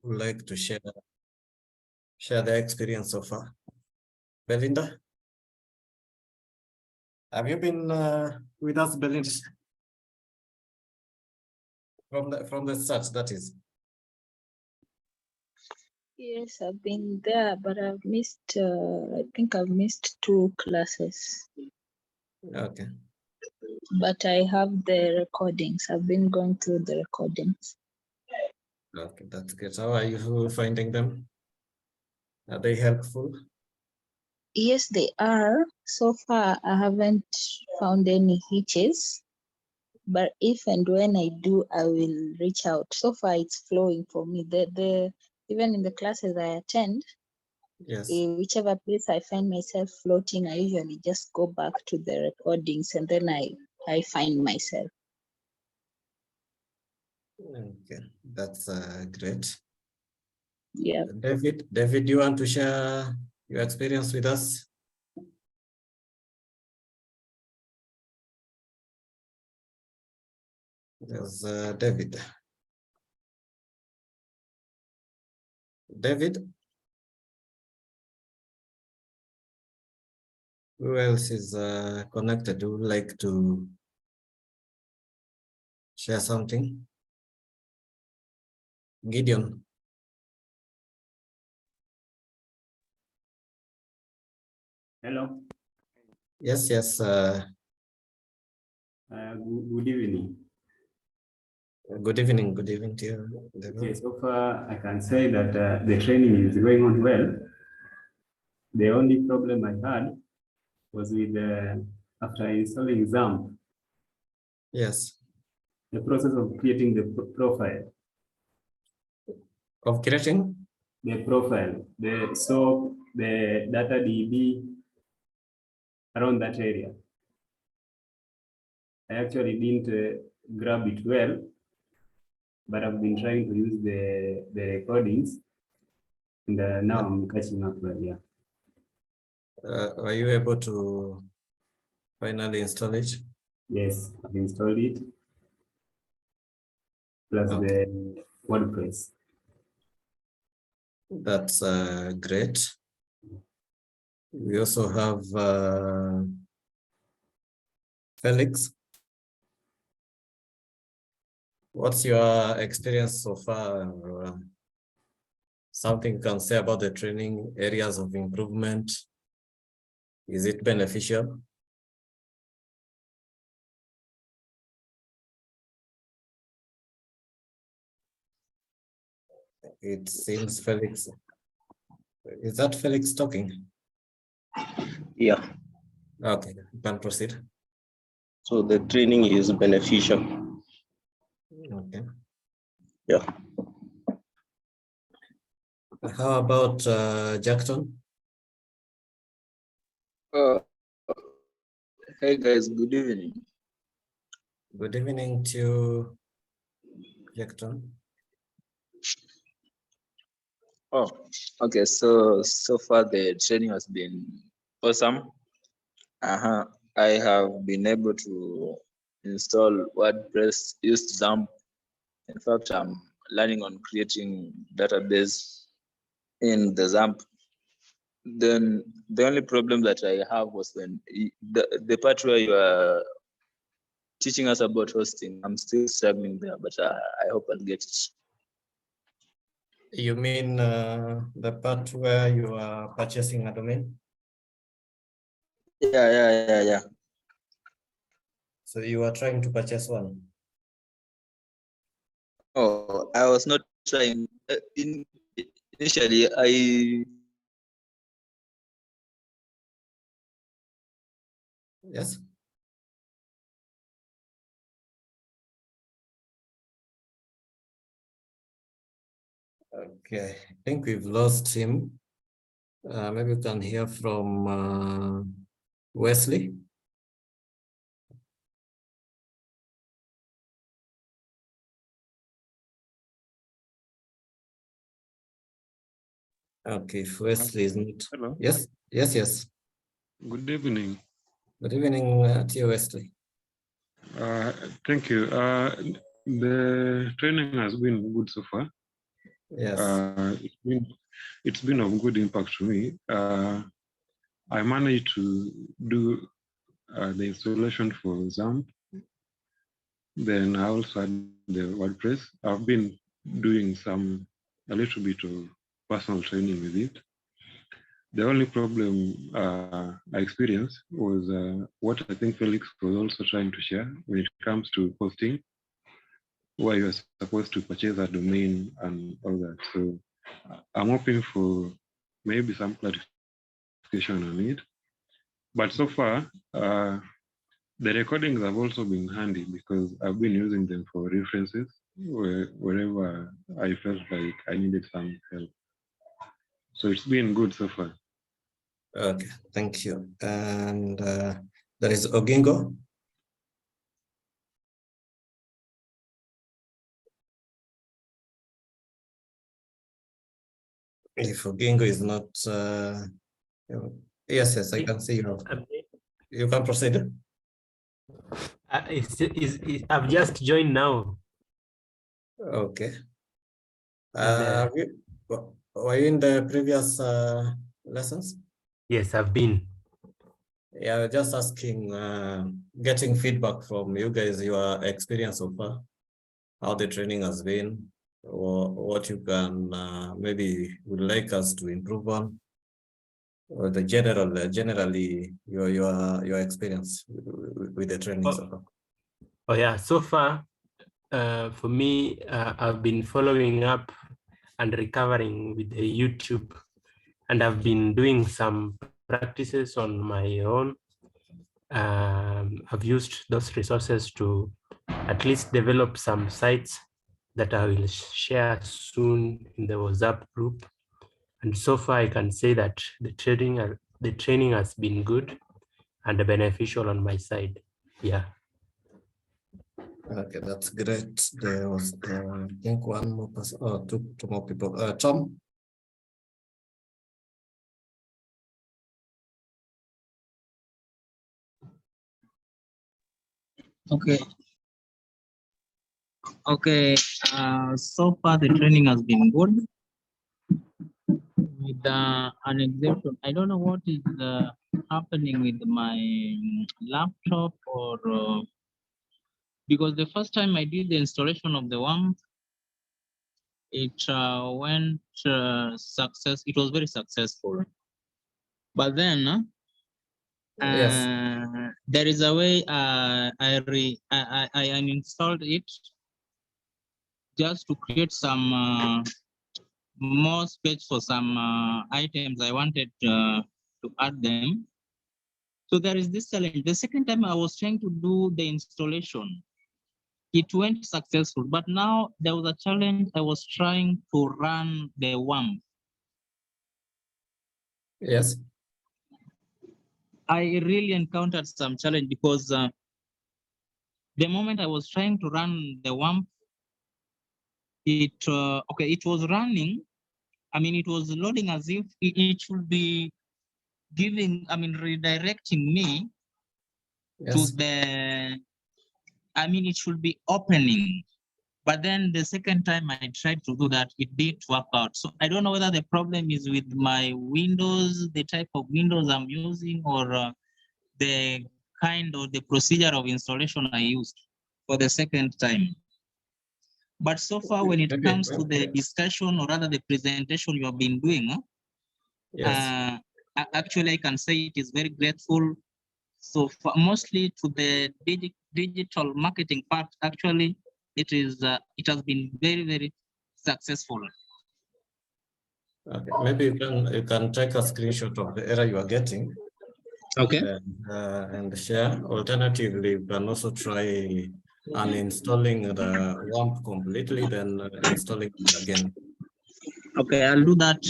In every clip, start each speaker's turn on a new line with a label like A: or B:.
A: would like to share their experience so far? Belinda? Have you been with us, Belinda? From the start, that is.
B: Yes, I've been there, but I've missed, I think I've missed 2 classes.
A: Okay.
B: But I have the recordings. I've been going through the recordings.
A: Okay, that's good. How are you finding them? Are they helpful?
B: Yes, they are. So far, I haven't found any hitches. But if and when I do, I will reach out. So far, it's flowing for me. Even in the classes I attend,
A: Yes.
B: whichever place I find myself floating, I usually just go back to the recordings and then I find myself.
A: Okay, that's great.
B: Yeah.
A: David, do you want to share your experience with us? There's David. David? Who else is connected? Who would like to share something? Gideon.
C: Hello.
A: Yes.
C: Good evening.
A: Good evening. Good evening to you.
C: Okay, so far I can say that the training is going on well. The only problem I had was with after installing XAMPP.
A: Yes.
C: The process of creating the profile.
A: Of creating?
C: The profile, the SOAP, the DataDB, around that area. I actually didn't grab it well, but I've been trying to use the recordings, and now I'm catching up well, yeah.
A: Are you able to finally install it?
C: Yes, I've installed it, plus the WordPress.
A: That's great. We also have Felix. What's your experience so far? Something you can say about the training, areas of improvement? Is it beneficial? It seems Felix. Is that Felix talking?
D: Yeah.
A: Okay, you can proceed.
D: So the training is beneficial.
A: Okay.
D: Yeah.
A: How about Jackson?
E: Hey guys, good evening.
A: Good evening to Jackson.
E: Oh, okay. So far the training has been awesome. I have been able to install WordPress, use XAMPP. In fact, I'm learning on creating database in the XAMPP. Then the only problem that I have was when the part where you are teaching us about hosting. I'm still struggling there, but I hope I'll get it.
A: You mean the part where you are purchasing a domain?
E: Yeah.
A: So you are trying to purchase one?
E: Oh, I was not trying. Initially,
A: Yes. Okay, I think we've lost him. Maybe we can hear from Wesley. Okay, if Wesley is not.
F: Hello.
A: Yes.
F: Good evening.
A: Good evening to you, Wesley.
F: Thank you. The training has been good so far.
A: Yes.
F: It's been of good impact to me. I managed to do the installation for XAMPP. Then I also had the WordPress. I've been doing a little bit of personal training with it. The only problem I experienced was what I think Felix was also trying to share when it comes to posting, where you're supposed to purchase a domain and all that. So I'm hoping for maybe some clarification on it. But so far, the recordings have also been handy because I've been using them for references wherever I felt like I needed some help. So it's been good so far.
A: Okay, thank you. And there is Ogingo. If Ogingo is not, yes, I can see you. You can proceed.
G: I've just joined now.
A: Okay.
G: And,
A: were you in the previous lessons?
G: Yes, I've been.
A: Yeah, just asking, getting feedback from you guys, your experience so far, how the training has been, or what you can maybe would like us to improve on, or the generally your experience with the training so far.
G: Oh yeah, so far, for me, I've been following up and recovering with the YouTube, and I've been doing some practices on my own. I've used those resources to at least develop some sites that I will share soon in the WhatsApp group. And so far, I can say that the training has been good and beneficial on my side. Yeah.
A: Okay, that's great. There was, I think, one more person, two more people. Tom.
H: Okay. Okay. So far the training has been good. With an exception, I don't know what is happening with my laptop, or because the first time I did the installation of the WAMP, it went success. It was very successful. But then
A: Yes.
H: there is a way I uninstalled it just to create some more space for some items I wanted to add them. So there is this challenge. The second time I was trying to do the installation, it went successful, but now there was a challenge. I was trying to run the WAMP.
A: Yes.
H: I really encountered some challenge because the moment I was trying to run the WAMP, it was running. I mean, it was loading as if it should be redirecting me to the, it should be opening. But then the second time I tried to do that, it didn't work out. So I don't know whether the problem is with my Windows, the type of Windows I'm using, or the kind or the procedure of installation I used for the second time. But so far, when it comes to the discussion, or rather the presentation you have been doing,
A: yes.
H: Actually, I can say it is very grateful. So for mostly to the digital marketing part, actually, it has been very, very successful.
A: Okay, maybe you can take a screenshot of the error you are getting.
H: Okay.
A: And share. Alternatively, you can also try uninstalling the WAMP completely, then installing it again.
H: Okay, I'll do that.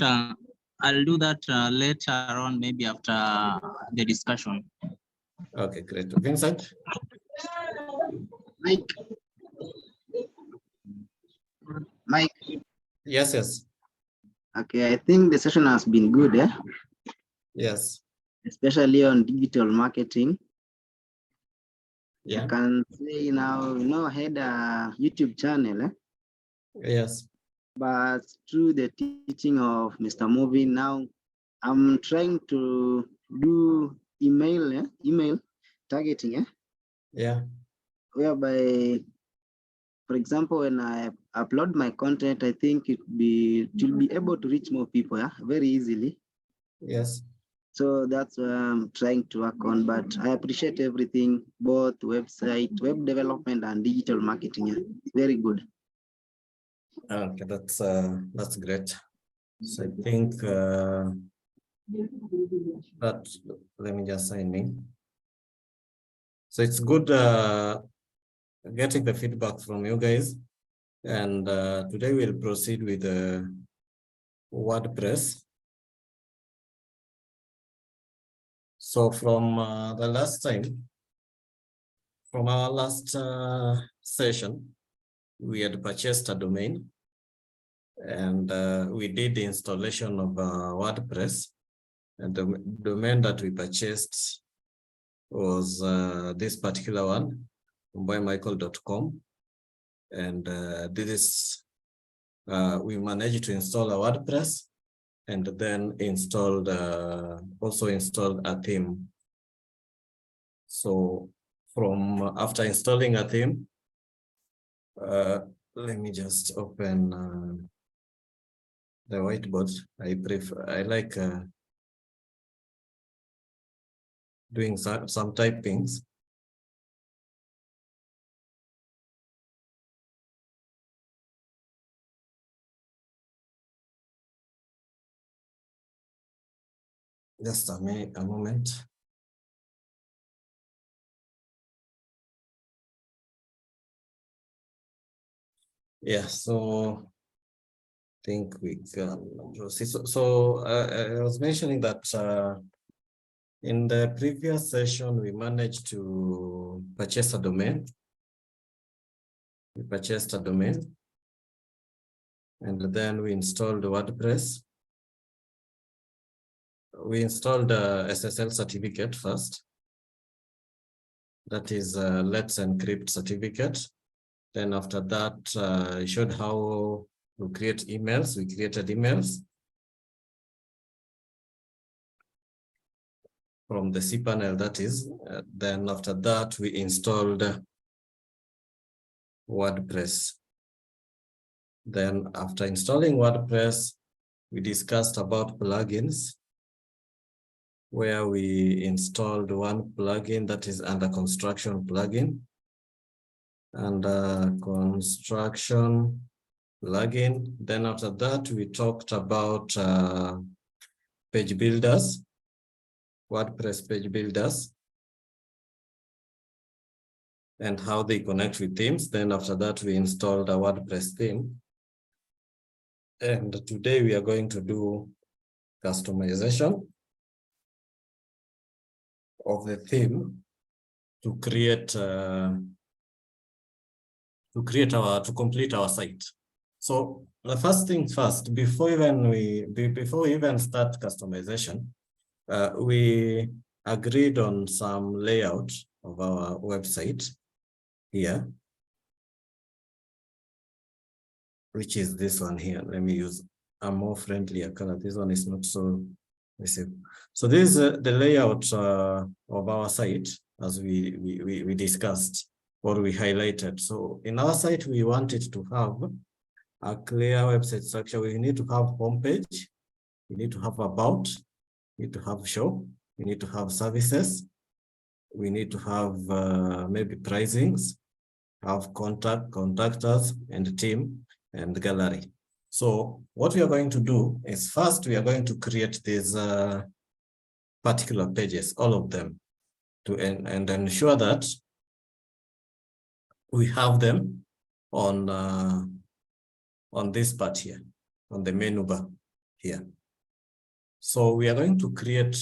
H: I'll do that later on, maybe after the discussion.
A: Okay, great. Vincent?
I: Mike.
A: Yes.
I: Okay, I think the session has been good, eh?
A: Yes.
I: Especially on digital marketing.
A: Yeah.
I: I can say now, I had a YouTube channel, eh?
A: Yes.
I: but through the teaching of Mr. Movin, now I'm trying to do email targeting,
A: Yeah.
I: whereby, for example, when I upload my content, I think it will be able to reach more people, very easily.
A: Yes.
I: So that's what I'm trying to work on. But I appreciate everything, both website, web development, and digital marketing. It's very good.
A: Okay, that's great. So I think that let me just sign in. So it's good getting the feedback from you guys. And today we'll proceed with WordPress. So from the last time, from our last session, we had purchased a domain, and we did the installation of WordPress. And the domain that we purchased was this particular one, boymichael.com. And this is, we managed to install a WordPress, and then installed, also installed a theme. So from after installing a theme, let me just open the whiteboard. I like doing some typings. Just a moment. Yeah, so I think we can proceed. So I was mentioning that in the previous session, we managed to purchase a domain. We purchased a domain, and then we installed WordPress. We installed a SSL certificate first. That is Let's Encrypt certificate. Then after that, I showed how to create emails. We created emails from the cPanel, that is. Then after that, we installed WordPress. Then after installing WordPress, we discussed about plugins, where we installed one plugin that is under construction plugin. And construction plugin. Then after that, we talked about page builders, WordPress page builders, and how they connect with themes. Then after that, we installed a WordPress theme. And today we are going to do customization of the theme to complete our site. So the first thing first, before we even start customization, we agreed on some layout of our website here, which is this one here. Let me use a more friendlier color. This one is not so visible. So this is the layout of our site, as we discussed, or we highlighted. So in our site, we wanted to have a clear website structure. We need to have homepage, we need to have about, we need to have shop, we need to have services, we need to have maybe pricings, have contactors and team and gallery. So what we are going to do is first we are going to create these particular pages, all of them, and ensure that we have them on this part here, on the menu bar here. So we are going to create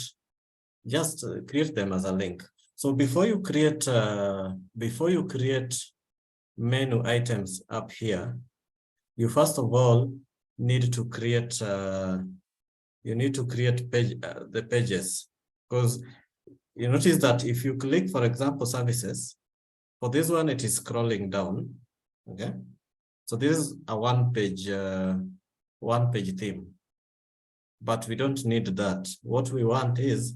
A: them as a link. So before you create menu items up here, you first of all need to create the pages, because you notice that if you click, for example, services, for this one it is scrolling down, okay? So this is a one-page theme, but we don't need that. What we want is,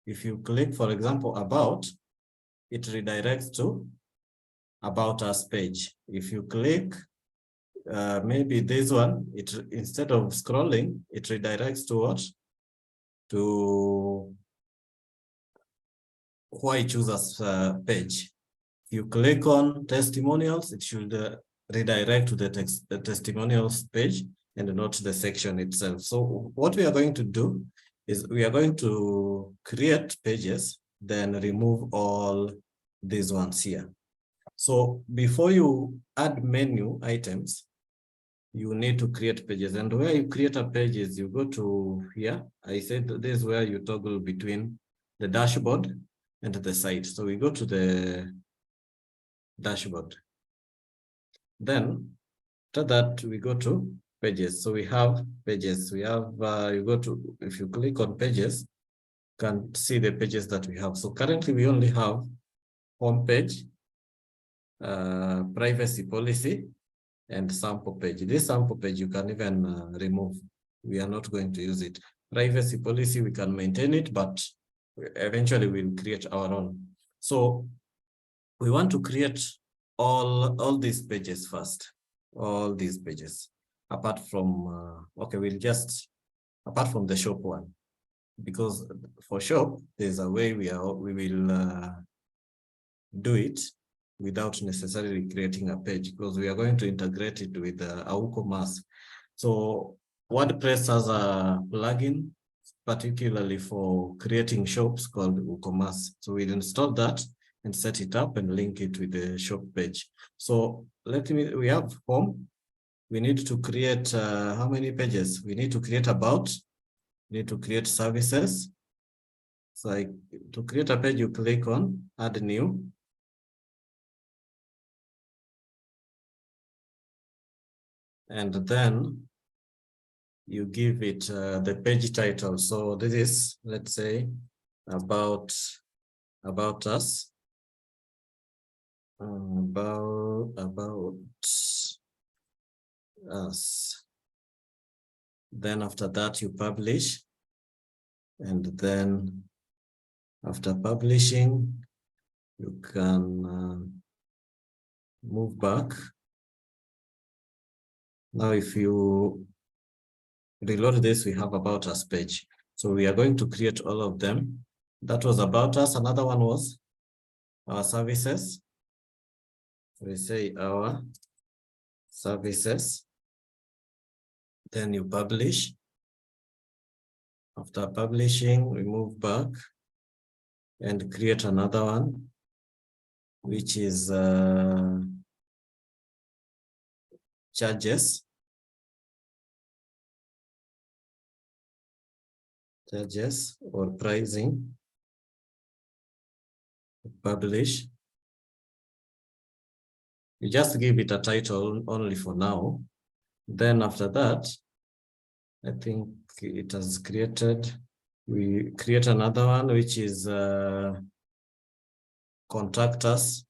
A: if you click, for example, about, it redirects to about us page. If you click maybe this one, it instead of scrolling, it redirects to what? To why choose us page. You click on testimonials, it should redirect to the testimonials page and not the section itself. So what we are going to do is we are going to create pages, then remove all these ones here. So before you add menu items, you need to create pages. And where you create a page is you go to here. I said this is where you toggle between the dashboard and the site. So we go to the dashboard. Then after that, we go to pages. So we have pages. We have, you go to, if you click on pages, you can see the pages that we have. So currently we only have home page, privacy policy, and sample page. This sample page you can even remove. We are not going to use it. Privacy policy, we can maintain it, but eventually we'll create our own. So we want to create all these pages first, all these pages, apart from, okay, we'll just, apart from the shop one, because for shop, there's a way we will do it without necessarily creating a page, because we are going to integrate it with WooCommerce. So WordPress has a plugin particularly for creating shops called WooCommerce. So we'll install that and set it up and link it with the shop page. So we have home. We need to create how many pages? We need to create about, we need to create services. So to create a page, you click on add new. And then you give it the page title. So this is, let's say, about us. About us. Then after that you publish, and then after publishing you can move back. Now if you reload this, we have about us page. So we are going to create all of them. That was about us. Another one was our services. We say our services. Then you publish. After publishing, we move back and create another one, which is charges. Charges or pricing. Publish. You just give it a title only for now. Then after that, I think it has created, we create another one, which is contact us.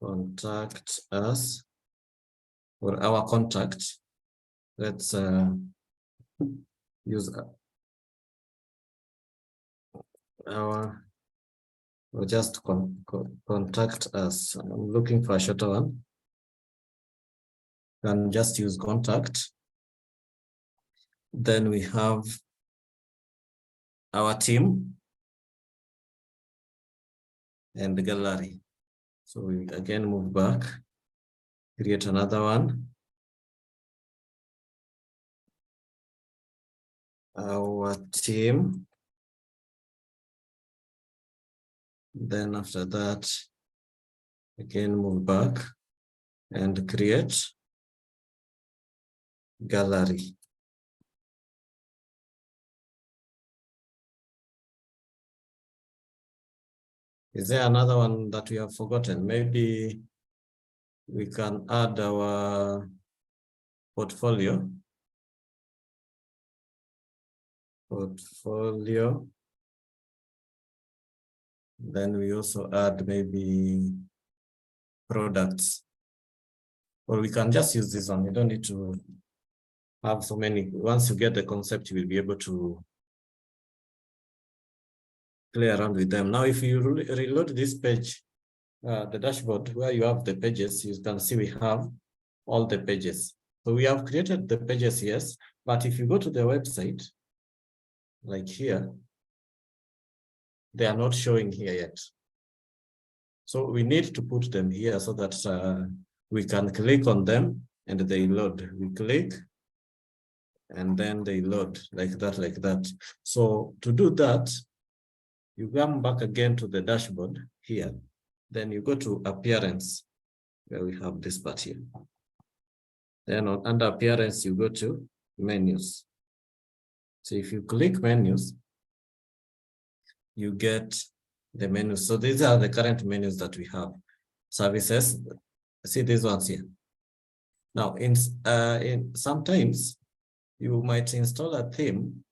A: Contact us, or our contact. Let's use our, or just contact us. I'm looking for a shorter one. Can just use contact. Then we have our team and the gallery. So we again move back, create another one. Our team. Then after that, again move back and create gallery. Is there another one that we have forgotten? Maybe we can add our portfolio. Portfolio. Then we also add maybe products. Or we can just use this one. You don't need to have so many. Once you get the concept, you will be able to play around with them. Now, if you reload this page, the dashboard where you have the pages, you can see we have all the pages. So we have created the pages, yes, but if you go to the website, like here, they are not showing here yet. So we need to put them here so that we can click on them and they load. We click and then they load like that, like that. So to do that, you come back again to the dashboard here. Then you go to appearance, where we have this part here. Then under appearance, you go to menus. So if you click menus, you get the menus. So these are the current menus that we have. Services, see these ones here. Now, in sometimes you might install a theme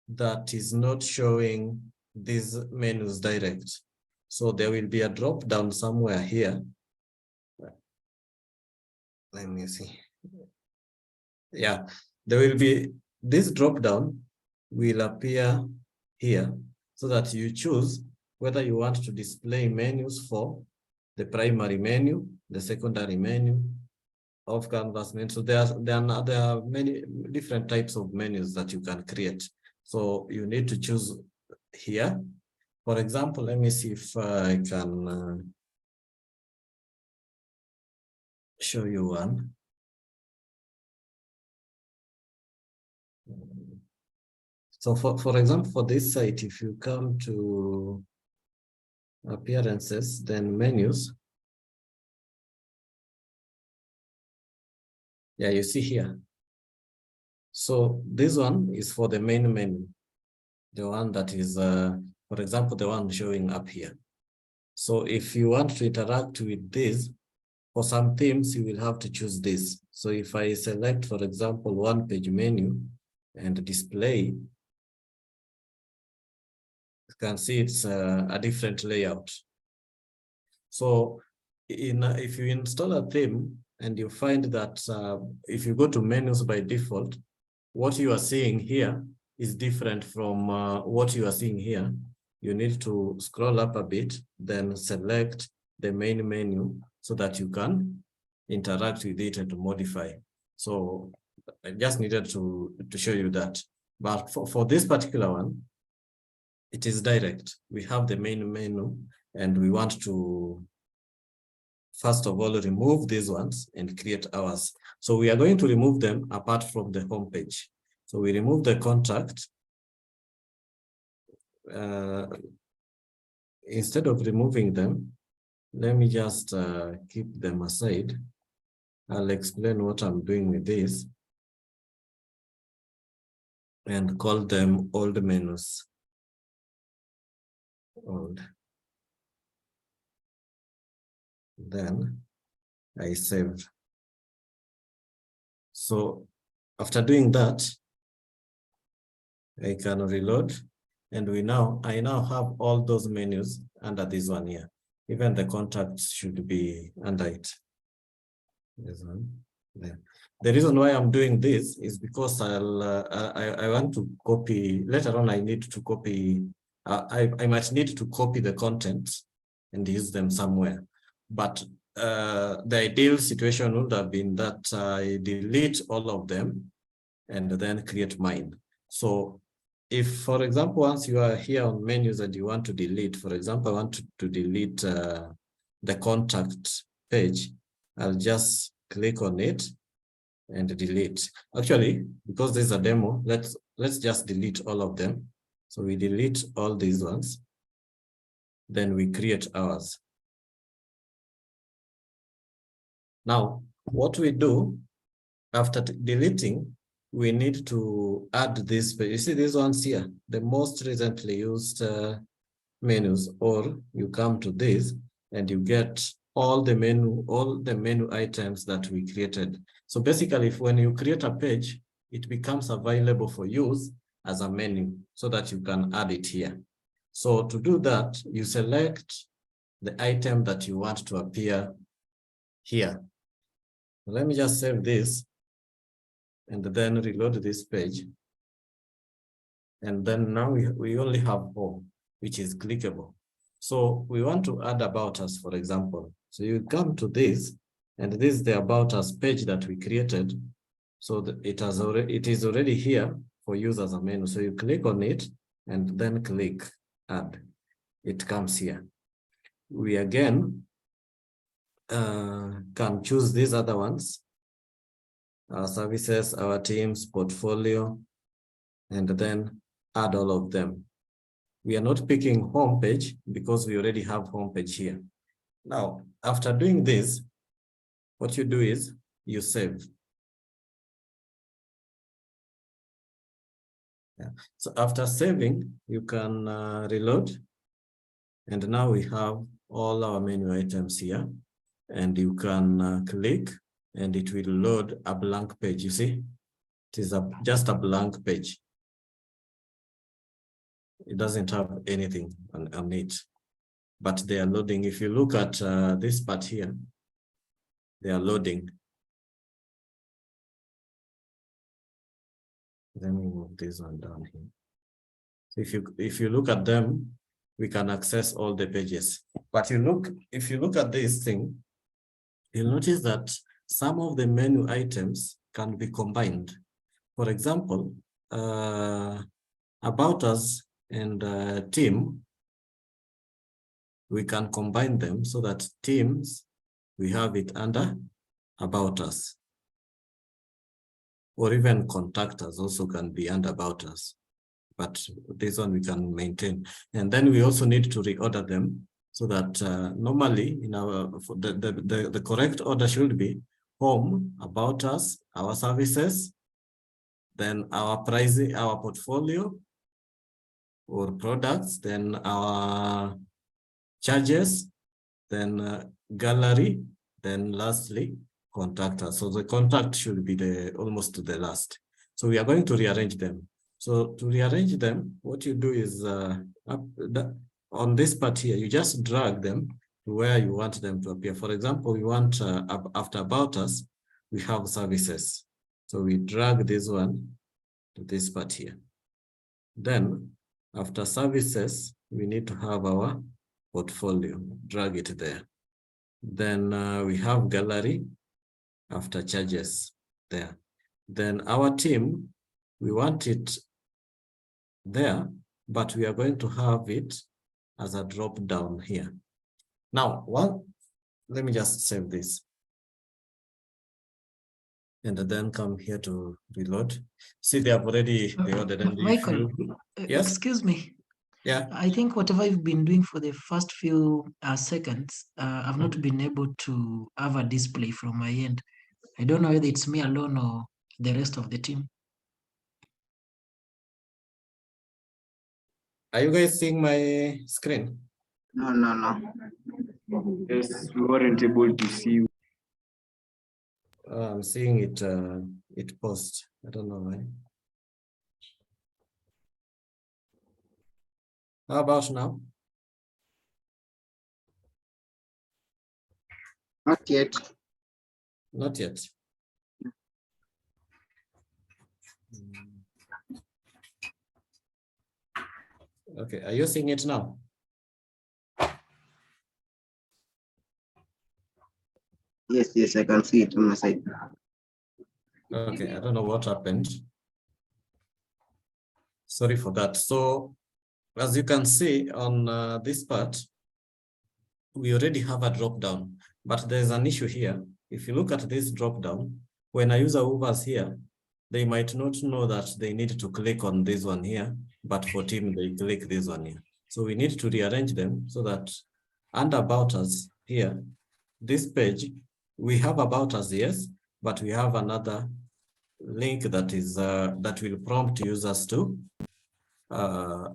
A: that is not showing these menus direct. So there will be a drop down somewhere here. Let me see. Yeah, there will be this drop down will appear here so that you choose whether you want to display menus for the primary menu, the secondary menu, off canvas menu. So there are many different types of menus that you can create. So you need to choose here. For example, let me see if I can show you one. So for example, for this site, if you come to appearances, then menus. Yeah, you see here. So this one is for the main menu. The one that is, for example, the one showing up here. So if you want to interact with this, for some themes, you will have to choose this. So if I select, for example, one page menu and display, you can see it's a different layout. So if you install a theme and you find that if you go to menus by default, what you are seeing here is different from what you are seeing here. You need to scroll up a bit, then select the main menu so that you can interact with it and modify. So I just needed to show you that. But for this particular one, it is direct. We have the main menu and we want to, first of all, remove these ones and create ours. So we are going to remove them apart from the home page. So we remove the contact. Instead of removing them, let me just keep them aside. I'll explain what I'm doing with this and call them old menus. Old. Then I save. So after doing that, I can reload, and I now have all those menus under this one here. Even the contacts should be under it. This one. There. The reason why I'm doing this is because I want to copy. Later on, I need to copy. I might need to copy the content and use them somewhere. But the ideal situation would have been that I delete all of them and then create mine. So if, for example, once you are here on menus and you want to delete, for example, I want to delete the contact page, I'll just click on it and delete. Actually, because this is a demo, let's just delete all of them. So we delete all these ones, then we create ours. Now, what we do after deleting, we need to add this. You see these ones here, the most recently used menus, or you come to this and you get all the menu items that we created. So basically, when you create a page, it becomes available for use as a menu so that you can add it here. So to do that, you select the item that you want to appear here. Let me just save this and then reload this page. And then now we only have home, which is clickable. So we want to add about us, for example. So you come to this, and this is the about us page that we created. So it is already here for use as a menu. So you click on it and then click add. It comes here. We again can choose these other ones, our services, our teams, portfolio, and then add all of them. We are not picking home page because we already have home page here. Now, after doing this, what you do is you save. Yeah. So after saving, you can reload. And now we have all our menu items here. And you can click and it will load a blank page. You see, it is just a blank page. It doesn't have anything on it, but they are loading. If you look at this part here, they are loading. Let me move this one down here. So if you look at them, we can access all the pages. But if you look at this thing, you'll notice that some of the menu items can be combined. For example, about us and team, we can combine them so that teams, we have it under about us. Or even contact us also can be under about us. But this one we can maintain. And then we also need to reorder them so that normally in the correct order should be home, about us, our services, then our pricing, our portfolio or products, then our charges, then gallery, then lastly contact us. So the contact should be almost to the last. So we are going to rearrange them. So to rearrange them, what you do is on this part here, you just drag them to where you want them to appear. For example, we want after about us, we have services. So we drag this one to this part here. Then after services, we need to have our portfolio, drag it there. Then we have gallery after charges there. Then our team, we want it there, but we are going to have it as a drop down here. Now, let me just save this. And then come here to reload. See, they have already reloaded. And
J: Michael,
A: yes?
J: Excuse me.
A: Yeah.
J: I think whatever you've been doing for the first few seconds, I've not been able to have a display from my end. I don't know whether it's me alone or the rest of the team.
A: Are you guys seeing my screen?
I: No.
C: Yes, we weren't able to see you.
A: I'm seeing it, it post. I don't know why. How about now?
I: Not yet.
A: Not yet. Okay, are you seeing it now?
I: Yes, I can see it on my side.
A: Okay, I don't know what happened. Sorry for that. So as you can see on this part, we already have a drop down, but there's an issue here. If you look at this drop down, when a user hovers here, they might not know that they need to click on this one here, but for team, they click this one here. So we need to rearrange them so that under about us here, this page, we have about us, yes, but we have another link that is that will prompt users to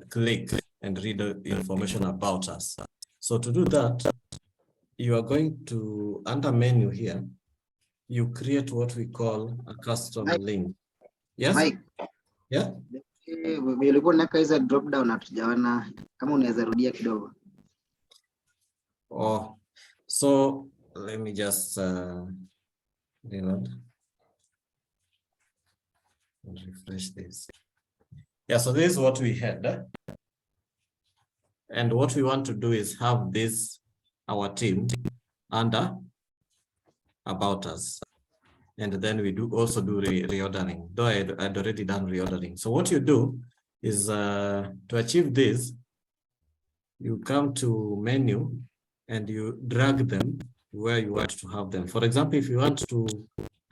A: click and read the information about us. So to do that, you are going to, under menu here, you create what we call a custom link. Yes?
I: Mike.
A: Yeah?
I: Ulikuwa unaweka hizo drop down hatujaona, kama unaweza rudia kidogo.
A: Oh, so let me just reload and refresh this. Yeah, so this is what we had. And what we want to do is have this, our team, under about us. And then we do also do reordering, though I'd already done reordering. So what you do is to achieve this, you come to menu and you drag them where you want to have them. For example, if you want to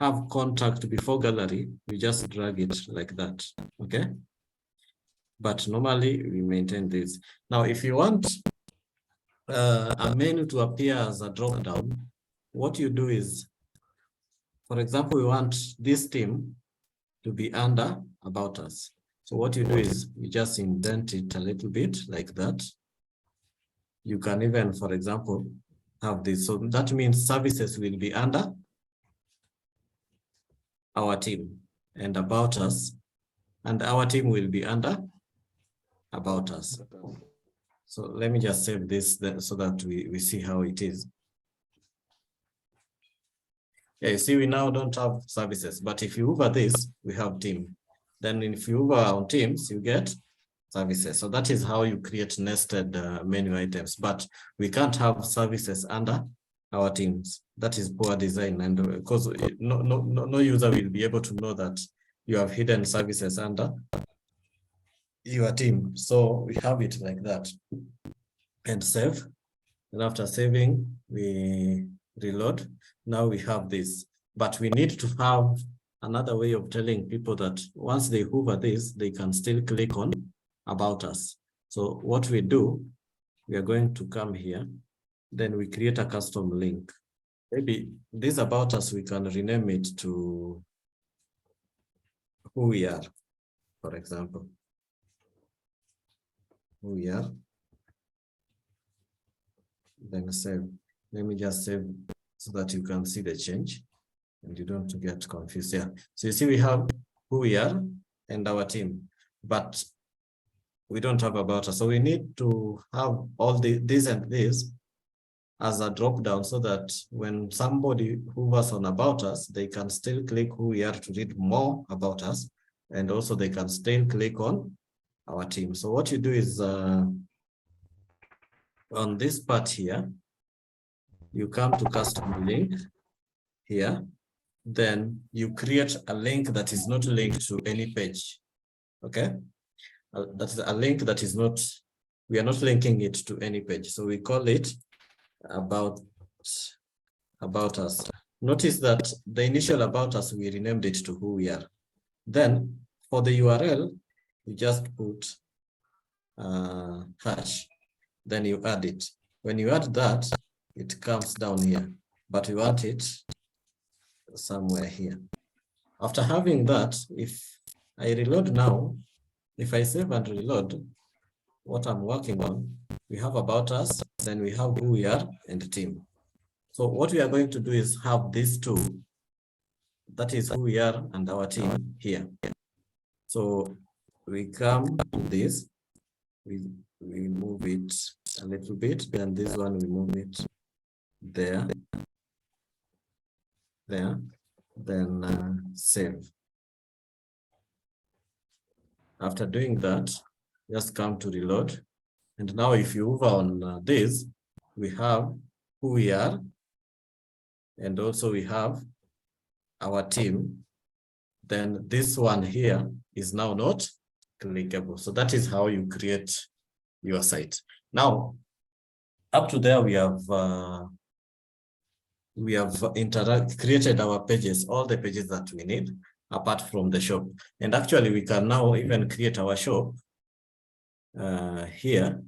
A: have contact before gallery, you just drag it like that, okay? But normally we maintain this. Now, if you want a menu to appear as a drop down, what you do is, for example, we want this team to be under about us. So what you do is you just indent it a little bit like that. You can even, for example, have this. So that means services will be under our team and about us, and our team will be under about us. So let me just save this so that we see how it is. Yeah, you see, we now don't have services, but if you hover this, we have team. Then if you hover on teams, you get services. So that is how you create nested menu items, but we can't have services under our teams. That is poor design, and because no user will be able to know that you have hidden services under your team. So we have it like that and save. And after saving, we reload. Now we have this, but we need to have another way of telling people that once they hover this, they can still click on about us. So what we do, we are going to come here, then we create a custom link. Maybe this about us, we can rename it to who we are, for example. Who we are. Then save. Let me just save so that you can see the change and you don't get confused. Yeah. So you see we have who we are and our team, but we don't have about us. So we need to have all this and this as a drop down so that when somebody hovers on about us, they can still click who we are to read more about us. And also they can still click on our team. So what you do is on this part here, you come to custom link here, then you create a link that is not linked to any page, okay? That is a link that is not, we are not linking it to any page. So we call it about us. Notice that the initial about us, we renamed it to who we are. Then for the URL, you just put hash, then you add it. When you add that, it comes down here, but we want it somewhere here. After having that, if I reload now, if I save and reload what I'm working on, we have about us, then we have who we are and the team. So what we are going to do is have these two, that is who we are and our team here. So we come to this, we move it a little bit, then this one we move it there, then save. After doing that, just come to reload. And now if you hover on this, we have who we are, and also we have our team. Then this one here is now not clickable. So that is how you create your site. Now, up to there, we have created our pages, all the pages that we need, apart from the shop. And actually, we can now even create our shop here,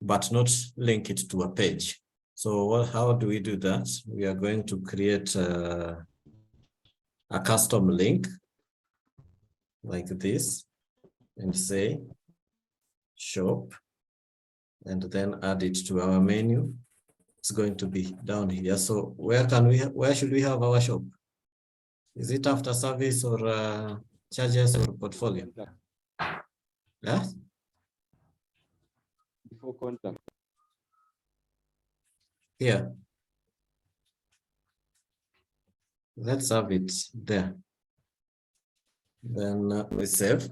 A: but not link it to a page. So how do we do that? We are going to create a custom link like this and say shop, and then add it to our menu. It's going to be down here. So where should we have our shop? Is it after service or charges or portfolio? Yeah.
F: Before contact.
A: Here. Let's have it there. Then we save.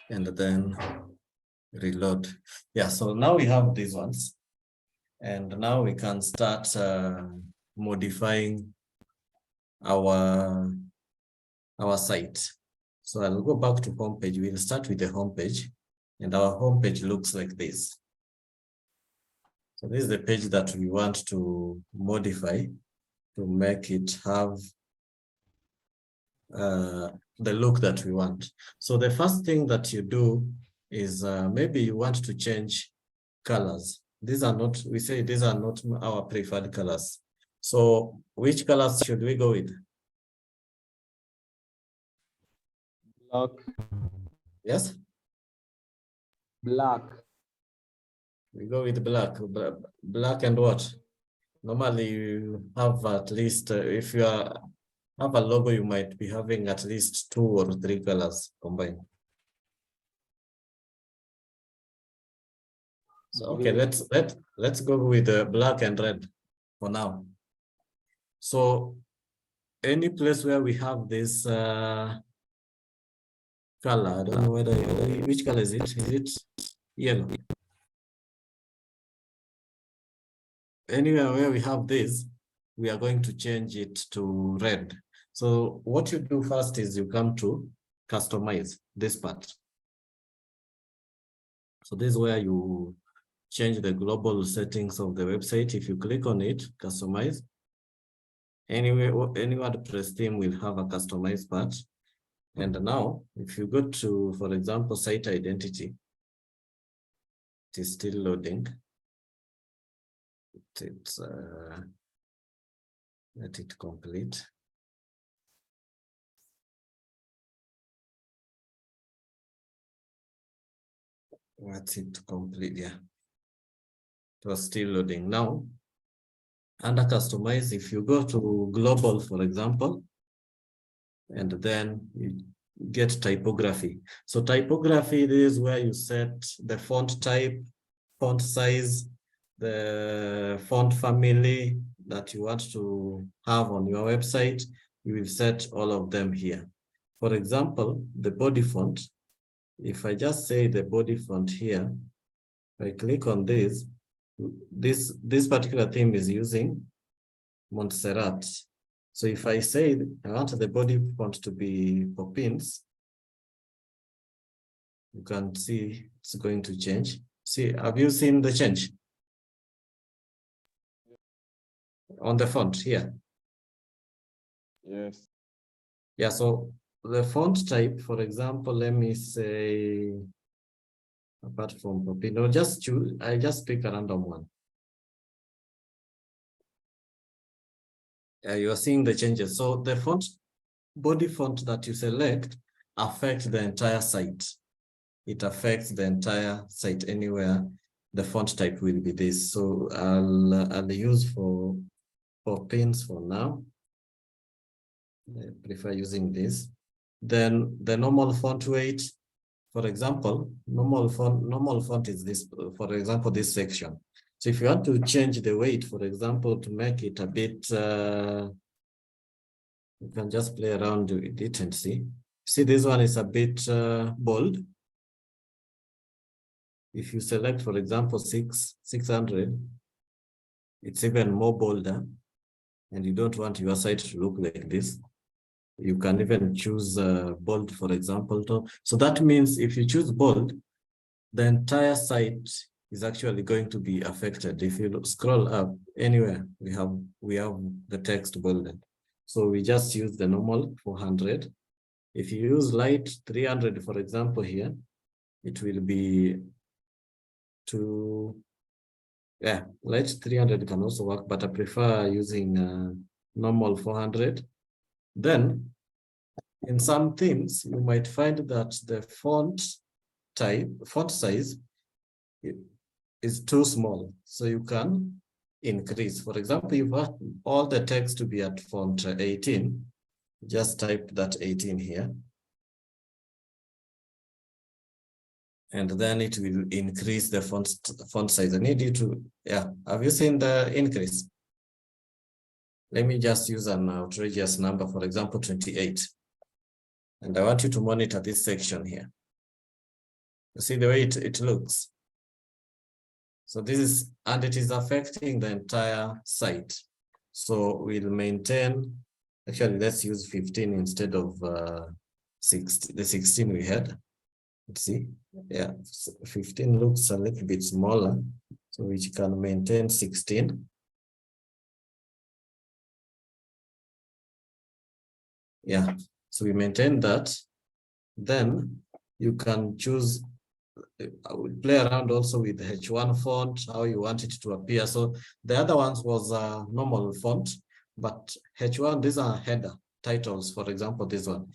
A: And then reload. Yeah, so now we have these ones. And now we can start modifying our site. So I'll go back to homepage. We'll start with the homepage, and our homepage looks like this. So this is the page that we want to modify to make it have the look that we want. So the first thing that you do is maybe you want to change colors. These are not, we say these are not our preferred colors. So which colors should we go with?
K: Black.
A: Yes?
K: Black.
A: We go with black. Black and what? Normally you have at least, if you have a logo, you might be having at least 2 or 3 colors combined. So okay, let's go with black and red for now. So any place where we have this color, I don't know whether which color is it? Is it yellow? Anywhere where we have this, we are going to change it to red. So what you do first is you come to customize this part. So this is where you change the global settings of the website. If you click on it, customize. Anyway, any WordPress theme will have a customized part. And now, if you go to, for example, site identity, it is still loading. Let it complete. Let it complete, yeah. It was still loading. Now, under customize, if you go to global, for example, and then you get typography. So typography is where you set the font type, font size, the font family that you want to have on your website. You will set all of them here. For example, the body font, if I just say the body font here, if I click on this particular theme is using Montserrat. So if I say I want the body font to be Poppins, you can see it's going to change. See, have you seen the change on the font here?
K: Yes.
A: Yeah, so the font type, for example, let me say, apart from Poppin, or just choose, I just pick a random one. You are seeing the changes. So the font, body font that you select affects the entire site. It affects the entire site anywhere. The font type will be this. So I'll use for pins for now. I prefer using this. Then the normal font weight, for example, normal font is this, for example, this section. So if you want to change the weight, for example, to make it a bit, you can just play around with it and see. See, this one is a bit bold. If you select, for example, 600, it's even more bolder, and you don't want your site to look like this. You can even choose bold, for example. So that means if you choose bold, the entire site is actually going to be affected. If you scroll up anywhere, we have the text bolded. So we just use the normal 400. If you use light 300, for example, here, it will be light 300 can also work, but I prefer using normal 400. Then in some themes, you might find that the font size is too small. So you can increase. For example, you want all the text to be at font 18. Just type that 18 here. And then it will increase the font size. I need you to, have you seen the increase? Let me just use an outrageous number, for example, 28. And I want you to monitor this section here. You see the way it looks. So this is, and it is affecting the entire site. So we'll maintain, actually let's use 15 instead of the 16 we had. Let's see, yeah, 15 looks a little bit smaller. So we can maintain 16. Yeah, so we maintain that. Then you can choose, I will play around also with the H1 font, how you want it to appear. So the other ones was a normal font, but H1, these are header titles, for example, this one.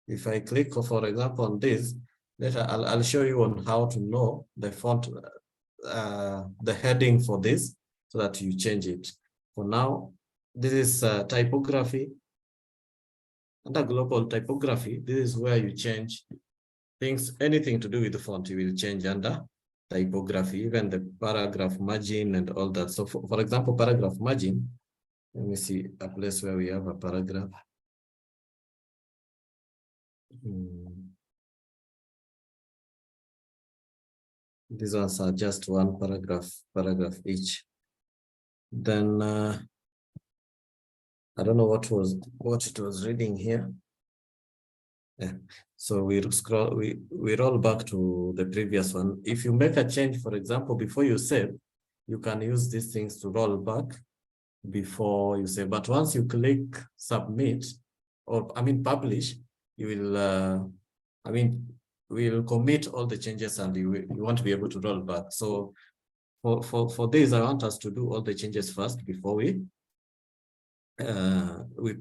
A: If I click, for example, on this, later I'll show you on how to know the font, the heading for this, so that you change it. For now, this is typography. Under global typography, this is where you change things, anything to do with the font, you will change under typography, even the paragraph margin and all that. So for example, paragraph margin, let me see a place where we have a paragraph. These ones are just one paragraph each. Then I don't know what it was reading here. Yeah. So we scroll, we roll back to the previous one. If you make a change, for example, before you save, you can use these things to roll back before you save. But once you click submit, or publish, you will, we will commit all the changes and you won't be able to roll back. So for this, I want us to do all the changes first before we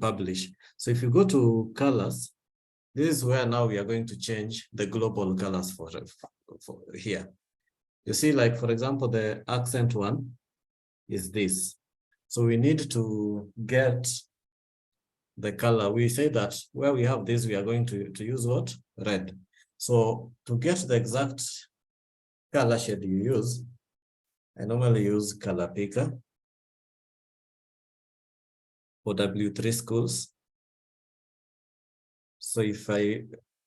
A: publish. So if you go to colors, this is where now we are going to change the global colors for here. You see, like, for example, the accent one is this. So we need to get the color. We say that where we have this, we are going to use what? Red. So to get the exact color shade you use, I normally use color picker for W3 schools. So if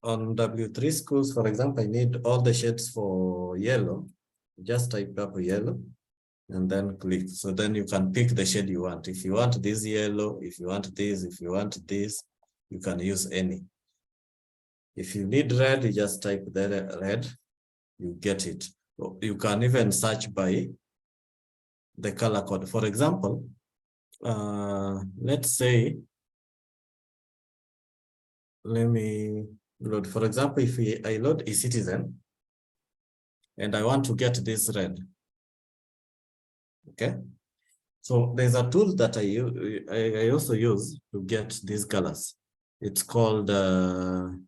A: on W3 schools, for example, I need all the shades for yellow, just type up yellow and then click. So then you can pick the shade you want. If you want this yellow, if you want this, you can use any. If you need red, you just type the red, you get it. You can even search by the color code. For example, let's say, let me load. For example, if I load eCitizen and I want to get this red, okay? So there's a tool that I also use to get these colors. It's called the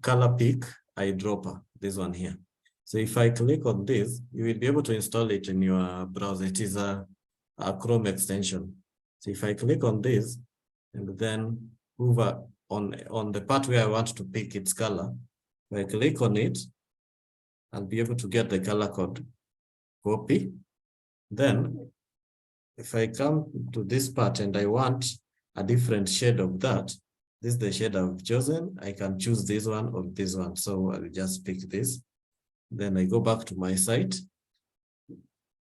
A: color pick eyedropper, this one here. So if I click on this, you will be able to install it in your browser. It is a Chrome extension. So if I click on this and then hover on the part where I want to pick its color, if I click on it, I'll be able to get the color code, copy. Then if I come to this part and I want a different shade of that, this is the shade I've chosen. I can choose this one or this one. So I'll just pick this. Then I go back to my site.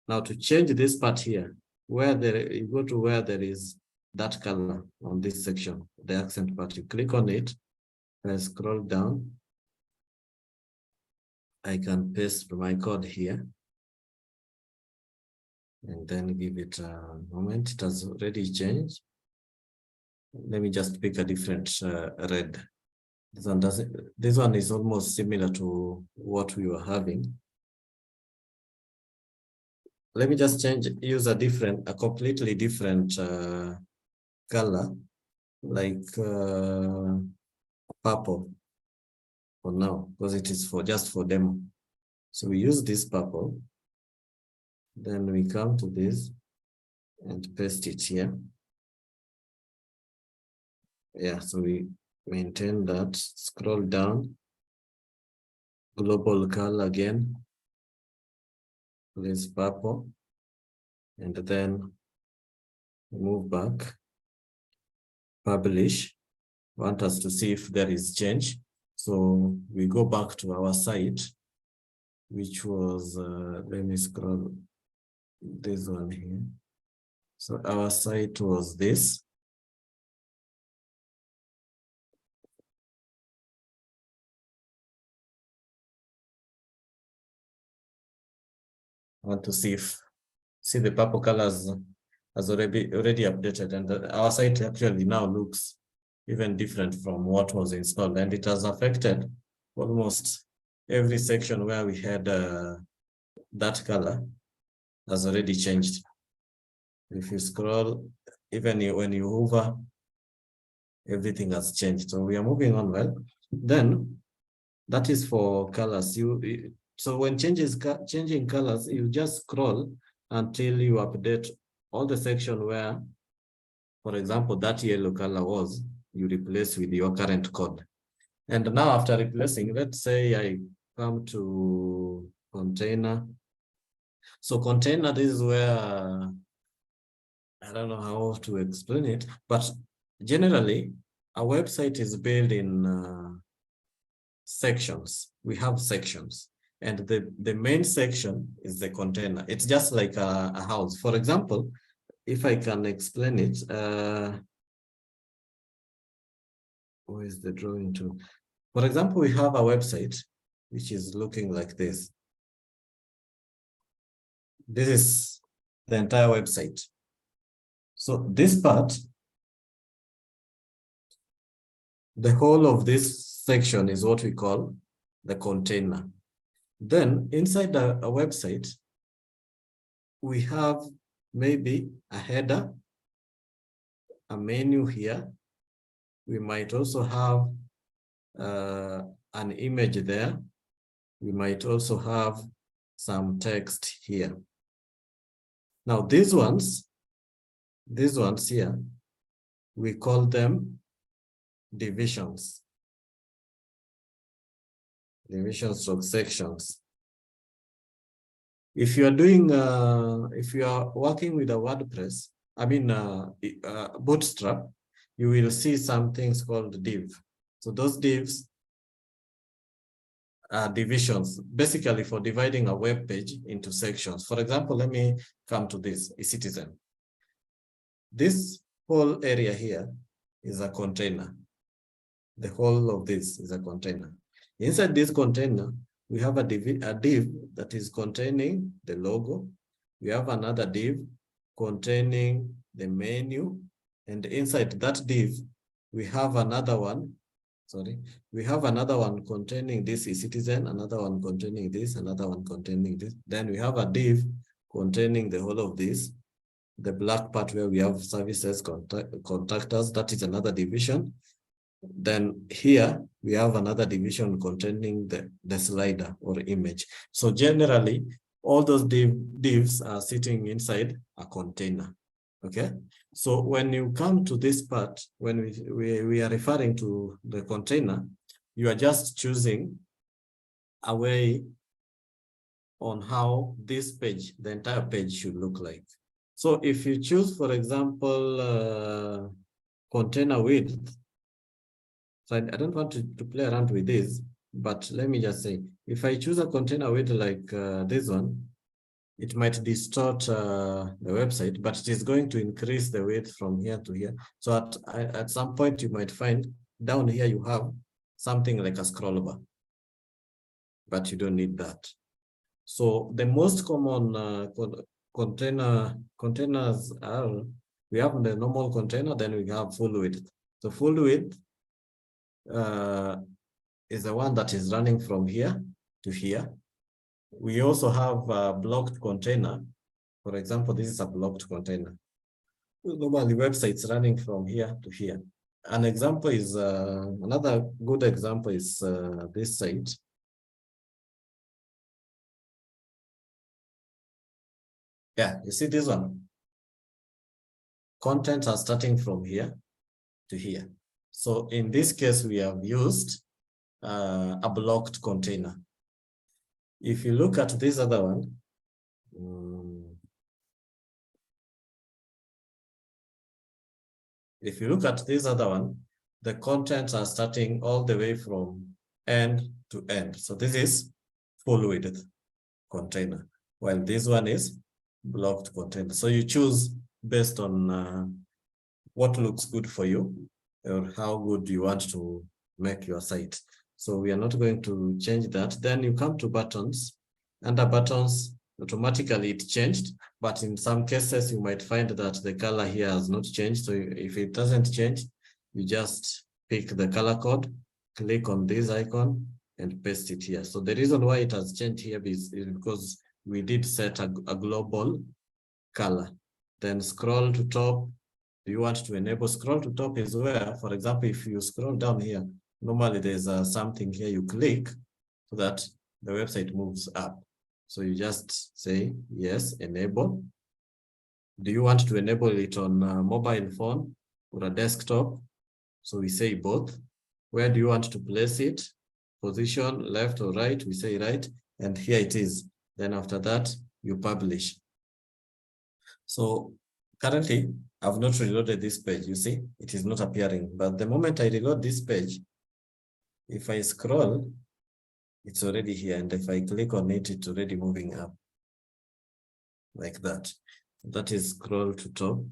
A: Now to change this part here, you go to where there is that color on this section, the accent part, you click on it, I scroll down. I can paste my code here and then give it a moment. It has already changed. Let me just pick a different red. This one is almost similar to what we were having. Let me just use a completely different color, like purple for now, because it is just for demo. So we use this purple. Then we come to this and paste it here. Yeah, so we maintain that, scroll down, global color again, this purple, and then Move back, publish, want us to see if there is change. So we go back to our site, which was, let me scroll this one here. So our site was this. I want to see if, see the purple colors has already updated, and our site actually now looks even different from what was installed, and it has affected almost every section where we had that color has already changed. If you scroll, even when you hover, everything has changed. So we are moving on well. Then that is for colors. So when changing colors, you just scroll until you update all the section where, for example, that yellow color was, you replace with your current code. And now after replacing, let's say I come to container. So container, this is where, I don't know how to explain it, but generally a website is built in sections. We have sections, and the main section is the container. It's just like a house. For example, if I can explain it, where is the drawing tool? For example, we have a website which is looking like this. This is the entire website. So this part, the whole of this section is what we call the container. Then inside a website, we have maybe a header, a menu here. We might also have an image there. We might also have some text here. Now these ones here, we call them divisions. Divisions of sections. If you are doing, if you are working with a WordPress, I mean Bootstrap, you will see some things called div. So those divs are divisions, basically for dividing a web page into sections. For example, let me come to this, eCitizen. This whole area here is a container. The whole of this is a container. Inside this container, we have a div that is containing the logo. We have another div containing the menu. And inside that div, we have another one. Sorry, we have another one containing this eCitizen, another one containing this, another one containing this. Then we have a div containing the whole of this. The black part where we have services, contactors, that is another division. Then here we have another division containing the slider or image. So generally, all those divs are sitting inside a container. Okay, so when you come to this part, when we are referring to the container, you are just choosing a way on how this page, the entire page should look like. So if you choose, for example, container width, so I don't want to play around with this, but let me just say, if I choose a container width like this one, it might distort the website, but it is going to increase the width from here to here. So at some point, you might find down here you have something like a scroll bar, but you don't need that. So the most common containers are, we have the normal container, then we have full width. So full width is the one that is running from here to here. We also have a blocked container. For example, this is a blocked container. Normally websites running from here to here. An example is, another good example is this site. Yeah, you see this one? Contents are starting from here to here. So in this case, we have used a blocked container. If you look at this other one, If you look at this other one, the contents are starting all the way from end to end. So this is full width container, while this one is blocked container. So you choose based on what looks good for you or how good you want to make your site. So we are not going to change that. Then you come to buttons. Under buttons, automatically it changed, but in some cases you might find that the color here has not changed. So if it doesn't change, you just pick the color code, click on this icon and paste it here. So the reason why it has changed here is because we did set a global color. Then scroll to top. You want to enable scroll to top is where, for example, if you scroll down here, normally there's something here you click so that the website moves up. So you just say, yes, enable. Do you want to enable it on a mobile phone or a desktop? So we say both. Where do you want to place it? Position, left or right? We say right. And here it is. Then after that, you publish. So currently, I've not reloaded this page. You see, it is not appearing. But the moment I reload this page, if I scroll, it's already here. And if I click on it, it's already moving up like that. That is scroll to top.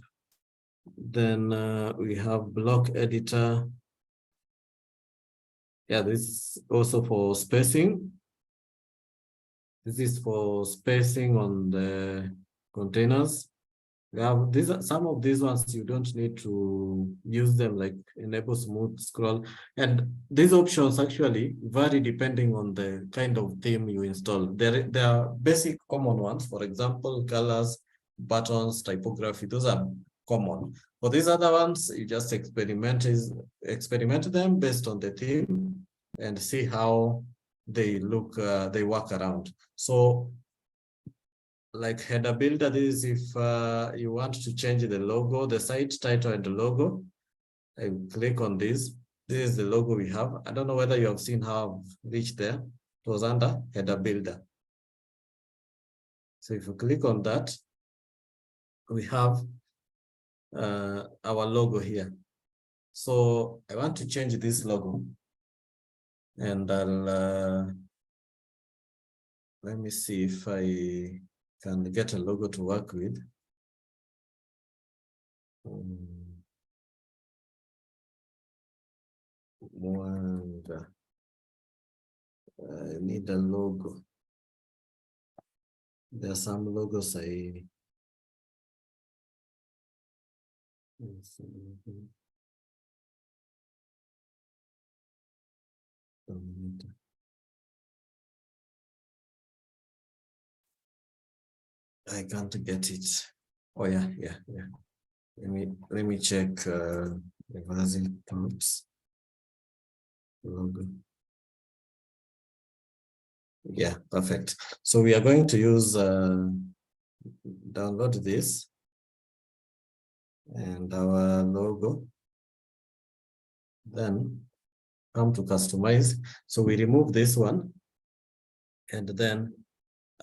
A: Then we have block editor. Yeah, this is also for spacing. This is for spacing on the containers. Yeah, some of these ones you don't need to use them, like enable smooth scroll. And these options actually vary depending on the kind of theme you install. There are basic common ones, for example, colors, buttons, typography, those are common. For these other ones, you just experiment them based on the theme and see how they look, they work around. So like header builder, this is if you want to change the logo, the site title and the logo. I click on this. This is the logo we have. I don't know whether you have seen how I've reached there. It was under header builder. So if you click on that, we have our logo here. So I want to change this logo, and I'll let me see if I can get a logo to work with. I need a logo. There are some logos I can't get it. Oh yeah. Let me check reversing prompts logo. Yeah, perfect. So we are going to use download this and our logo. Then come to customize. So we remove this one and then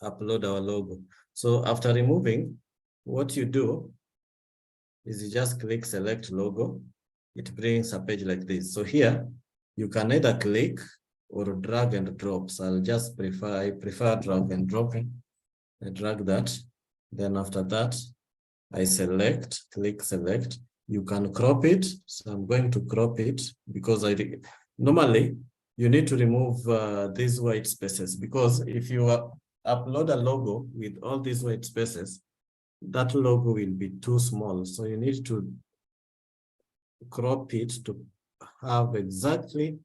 A: upload our logo. So after removing, what you do is you just click select logo. It brings a page like this. So here you can either click or drag and drop. So I prefer drag and drop. I drag that. Then after that, I click select. You can crop it. So I'm going to crop it because normally you need to remove these white spaces, because if you upload a logo with all these white spaces, that logo will be too small. So you need to crop it to have exactly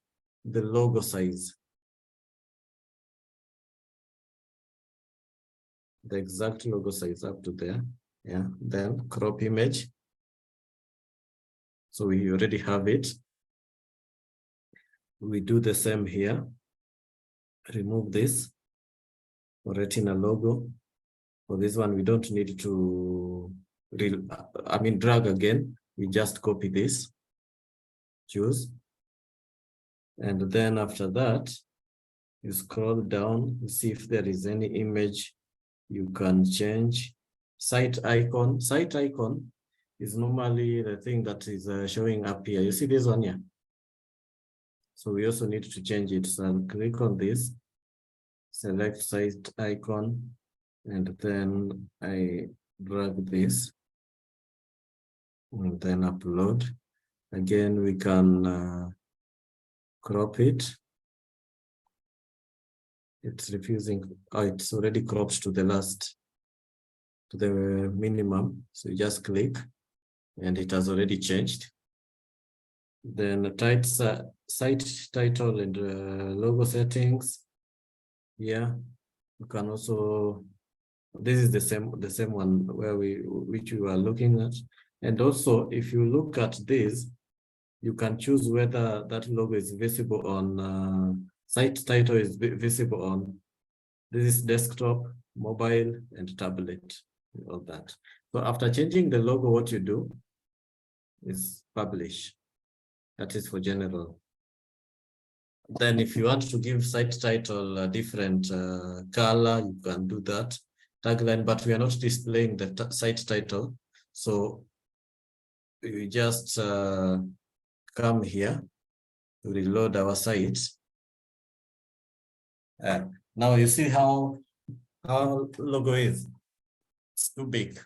A: the logo size. The exact logo size up to there. Yeah, then crop image. So we already have it. We do the same here. Remove this Retina logo. For this one, we don't need to drag again. We just copy this, choose. And then after that, you scroll down, you see if there is any image you can change. Site icon. Site icon is normally the thing that is showing up here. You see this one here? So we also need to change it. So I'll click on this, select site icon, and then I drag this, and then upload. Again, we can crop it. It's refusing. Oh, it's already cropped to the last, to the minimum. So you just click, and it has already changed. Then site title and logo settings. Yeah, you can also. This is the same one where which we were looking at. And also, if you look at this, you can choose whether that logo is visible on site title is visible on this is desktop, mobile, and tablet, all that. So after changing the logo, what you do is publish. That is for general. Then if you want to give site title a different color, you can do that. Tagline, but we are not displaying the site title. So we just come here to reload our site. Now you see how our logo is. It's too big.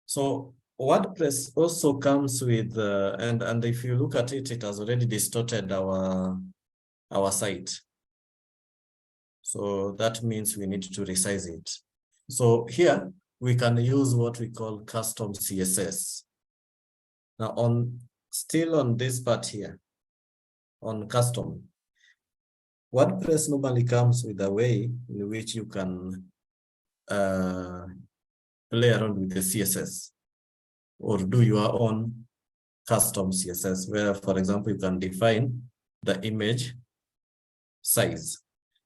A: So WordPress also comes with, and if you look at it, it has already distorted our site. So that means we need to resize it. So here we can use what we call custom CSS. Now still on this part here, on custom, WordPress normally comes with a way in which you can play around with the CSS or do your own custom CSS, where, for example, you can define the image size.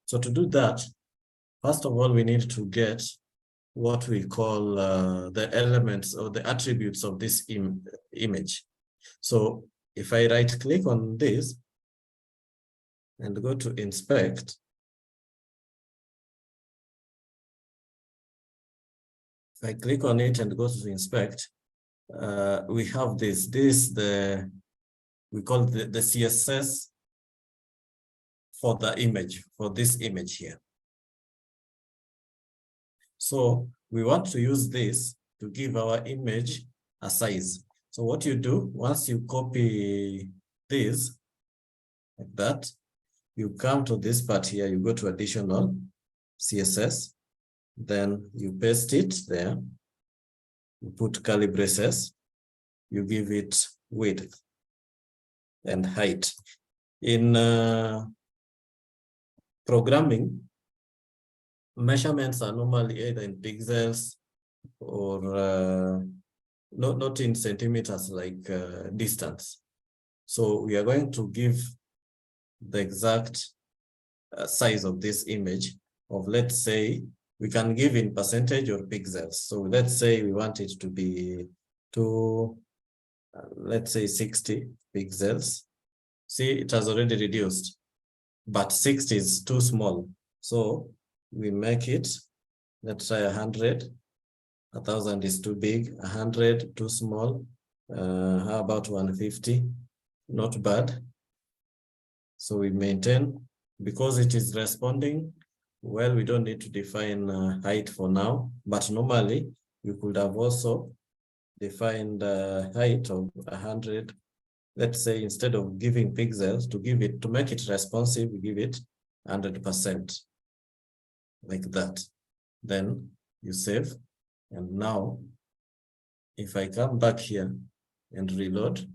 A: So to do that, first of all, we need to get what we call the elements or the attributes of this image. So if I right click on this and go to inspect, if I click on it and go to inspect, we have this. We call the CSS for the image, for this image here. So we want to use this to give our image a size. So what you do, once you copy this, like that, you come to this part here, you go to additional CSS, then you paste it there, you put curly braces, you give it width and height. In programming, measurements are normally either in pixels or not in centimeters like distance. So we are going to give the exact size of this image of, let's say, we can give in percentage or pixels. So let's say we want it to be let's say 60 pixels. See, it has already reduced, but 60 is too small. So we make it, let's try 100. 1,000 is too big, 100 too small. How about 150? Not bad. So we maintain, because it is responding well, we don't need to define height for now, but normally we could have also defined height of 100. Let's say instead of giving pixels, to make it responsive, we give it 100%, like that. Then you save. And now, if I come back here and reload,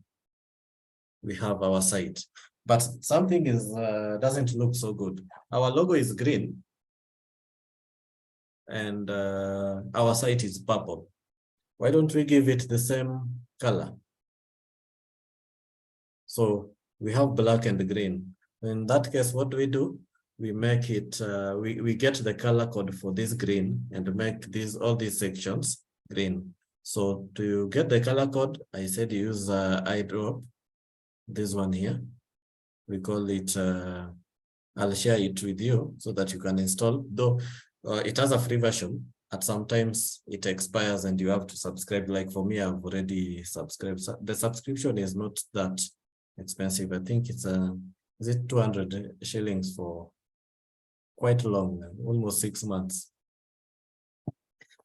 A: we have our site. But something doesn't look so good. Our logo is green, and our site is purple. Why don't we give it the same color? So we have black and green. In that case, what do? We make it, we get the color code for this green and make all these sections green. So to get the color code, I said use iDrop, this one here. We call it, I'll share it with you so that you can install, though it has a free version. at sometimes it expires and you have to subscribe. Like for me, I've already subscribed. So the subscription is not that expensive. I think it's is it 200 shillings for quite long, almost 6 months.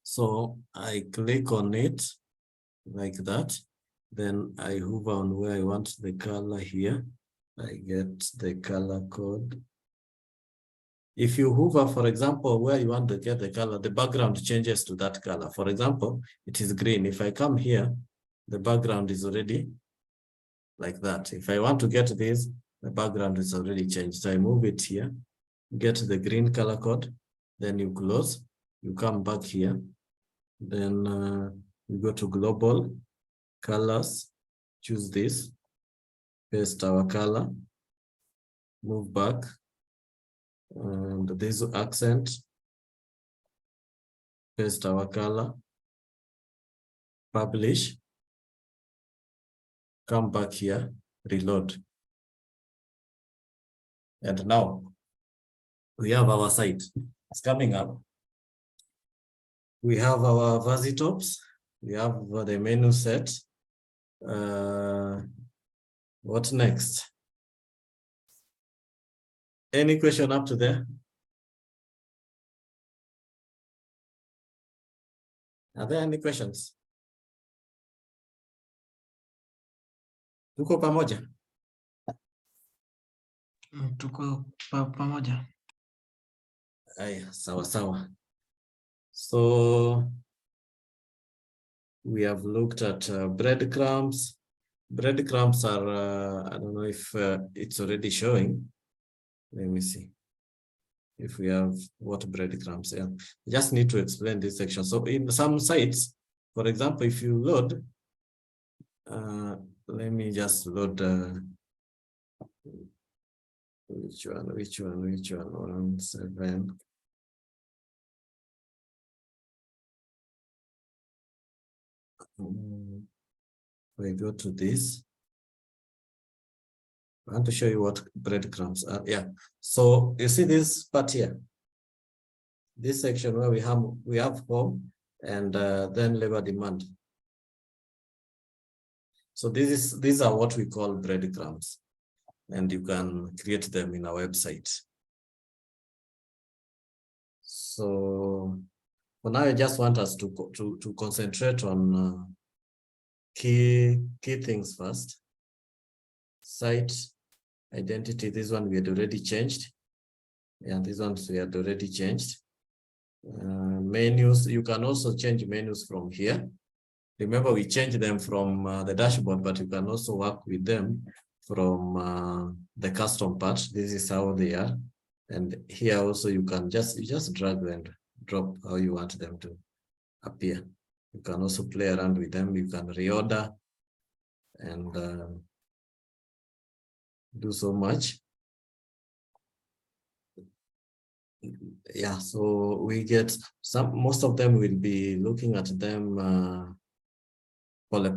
A: So I click on it like that. Then I hover on where I want the color here. I get the color code. If you hover, for example, where you want to get the color, the background changes to that color. For example, it is green. If I come here, the background is already like that. If I want to get this, the background is already changed. So I move it here, get the green color code, then you close, you come back here, then you go to global colors, choose this, paste our color, move back, and this accent, paste our color, publish, come back here, reload. And now we have our site. It's coming up. We have our VerziTops. We have the menu set. What next? Any question up to there? Are there any questions? Tuko pamoja?
J: Tuko pamoja.
A: Aya, sawa sawa. So we have looked at breadcrumbs. Breadcrumbs are, I don't know if it's already showing. Let me see if we have what breadcrumbs are. I just need to explain this section. So in some sites, for example, if you load, let me just load which one, 17. We go to this. I want to show you what breadcrumbs are. Yeah. So you see this part here, this section where we have home and then labor demand. So these are what we call breadcrumbs, and you can create them in our website. So for now, I just want us to concentrate on key things first. Site identity, this one we had already changed. Yeah, these ones we had already changed. Menus, you can also change menus from here. Remember, we changed them from the dashboard, but you can also work with them from the custom part. This is how they are. And here also you can just drag and drop how you want them to appear. You can also play around with them. You can reorder and do so much. Yeah, so we get most of them will be looking at them pole,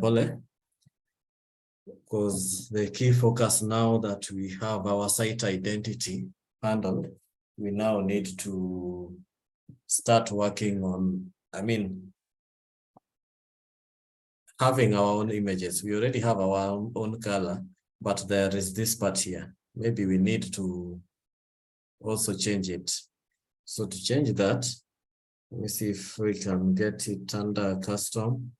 A: because the key focus now that we have our site identity handled, we now need to start working on, having our own images. We already have our own color, but there is this part here. Maybe we need to also change it. So to change that, let me see if we can get it under custom.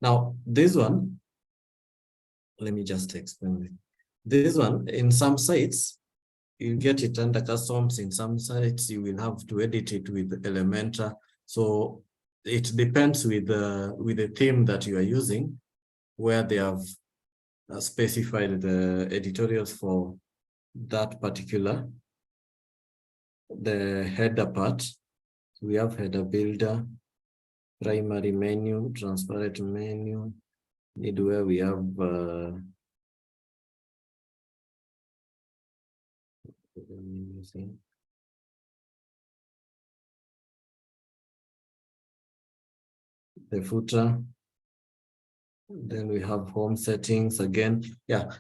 A: Now, this one, let me just explain it. This one, in some sites, you get it under customs. In some sites, you will have to edit it with Elementor. So it depends with the theme that you are using, where they have specified the editorials for that particular, the header part. So we have header builder, primary menu, transparent menu, need where we have the footer. Then we have home settings again. Yeah,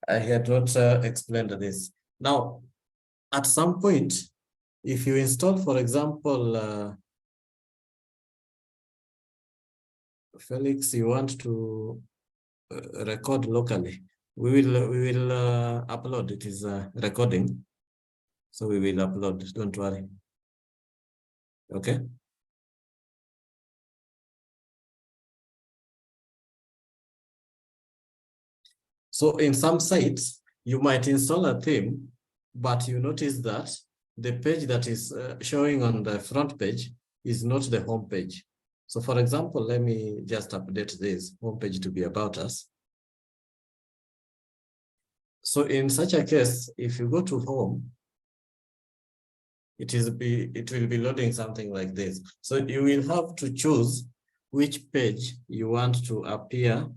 A: I had not explained this. Now, at some point, if you install, for example, Felix, you want to record locally? We will upload. It is a recording, so we will upload. Don't worry. Okay. So in some sites, you might install a theme, but you notice that the page that is showing on the front page is not the home page. So for example, let me just update this home page to be about us. So in such a case, if you go to home, it will be loading something like this. So you will have to choose which page you want to appear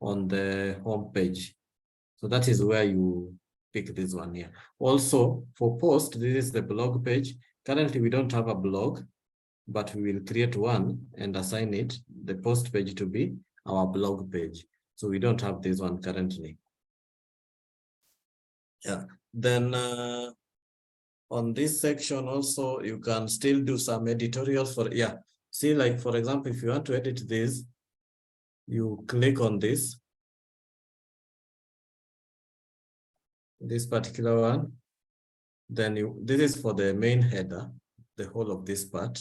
A: on the home page. So that is where you pick this one here. Also, for post, this is the blog page. Currently, we don't have a blog, but we will create one and assign it, the post page, to be our blog page. So we don't have this one currently. Yeah. Then on this section also, you can still do some editorials for, yeah. See, like, for example, if you want to edit this, you click on this particular one. Then this is for the main header, the whole of this part,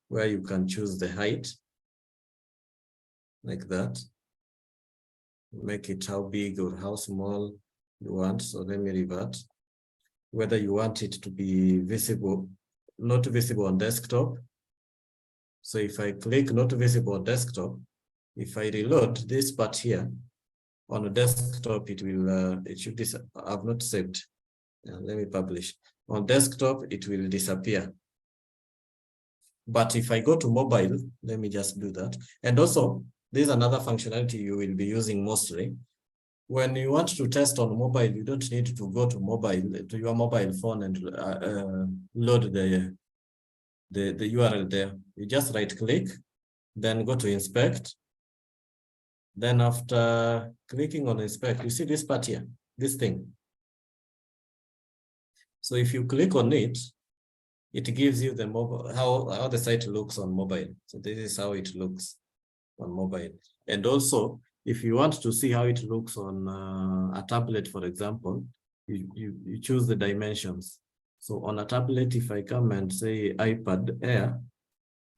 A: where you can choose the height like that. Make it how big or how small you want. So let me revert. Whether you want it to be visible, not visible on desktop. So if I click not visible on desktop, if I reload this part here on a desktop, it will, it should I've not saved. Let me publish. On desktop, it will disappear. But if I go to mobile, let me just do that. And also, there's another functionality you will be using mostly. When you want to test on mobile, you don't need to go to your mobile phone and load the URL there. You just right click, then go to inspect. Then after clicking on inspect, you see this part here, this thing. So if you click on it, it gives you the mobile, how the site looks on mobile. So this is how it looks on mobile. And also, if you want to see how it looks on a tablet, for example, you choose the dimensions. So on a tablet, if I come and say iPad Air,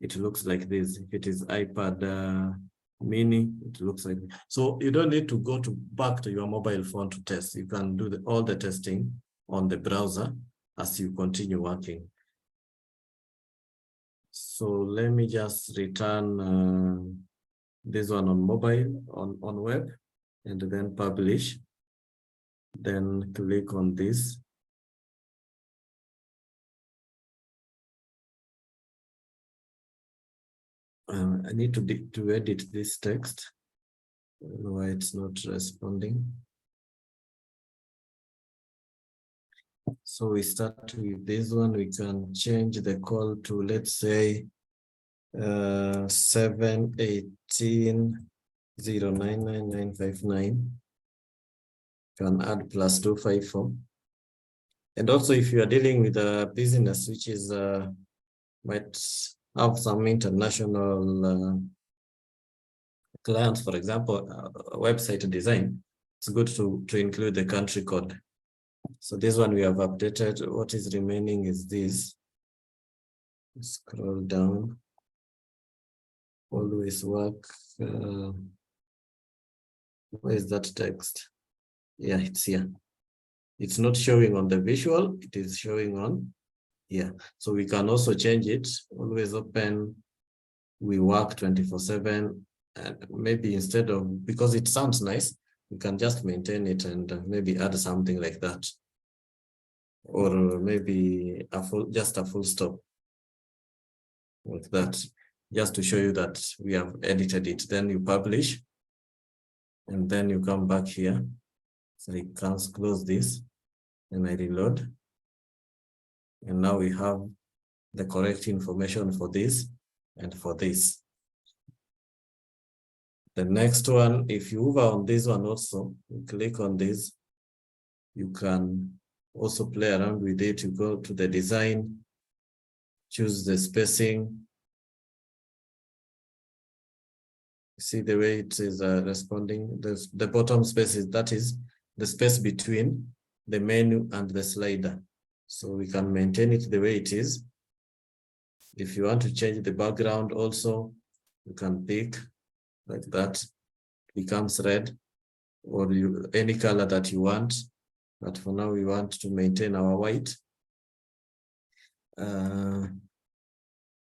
A: it looks like this. If it is iPad mini, it looks like this. So you don't need to go back to your mobile phone to test. You can do all the testing on the browser as you continue working. So let me just return this one on mobile, on web, and then publish. Then click on this. I need to edit this text. I don't know why it's not responding. So we start with this one. We can change the call to, let's say, 718.099.959. Can add +254. And also, if you are dealing with a business which is might have some international clients, for example, website design, it's good to include the country code. So this one we have updated. What is remaining is this. Scroll down. Always work. Where is that text? Yeah, it's here. It's not showing on the visual. It is showing on here. So we can also change it. Always open. We work 24/7. And maybe instead of, because it sounds nice, we can just maintain it and maybe add something like that. Or maybe just a full stop like that, just to show you that we have edited it. Then you publish, and then you come back here. So you can close this, and I reload. And now we have the correct information for this and for this. The next one, if you hover on this one also, you click on this, you can also play around with it. You go to the design, choose the spacing. See the way it is responding. The bottom space is, that is the space between the menu and the slider. So we can maintain it the way it is. If you want to change the background also, you can pick like that, becomes red, or any color that you want. But for now, we want to maintain our white.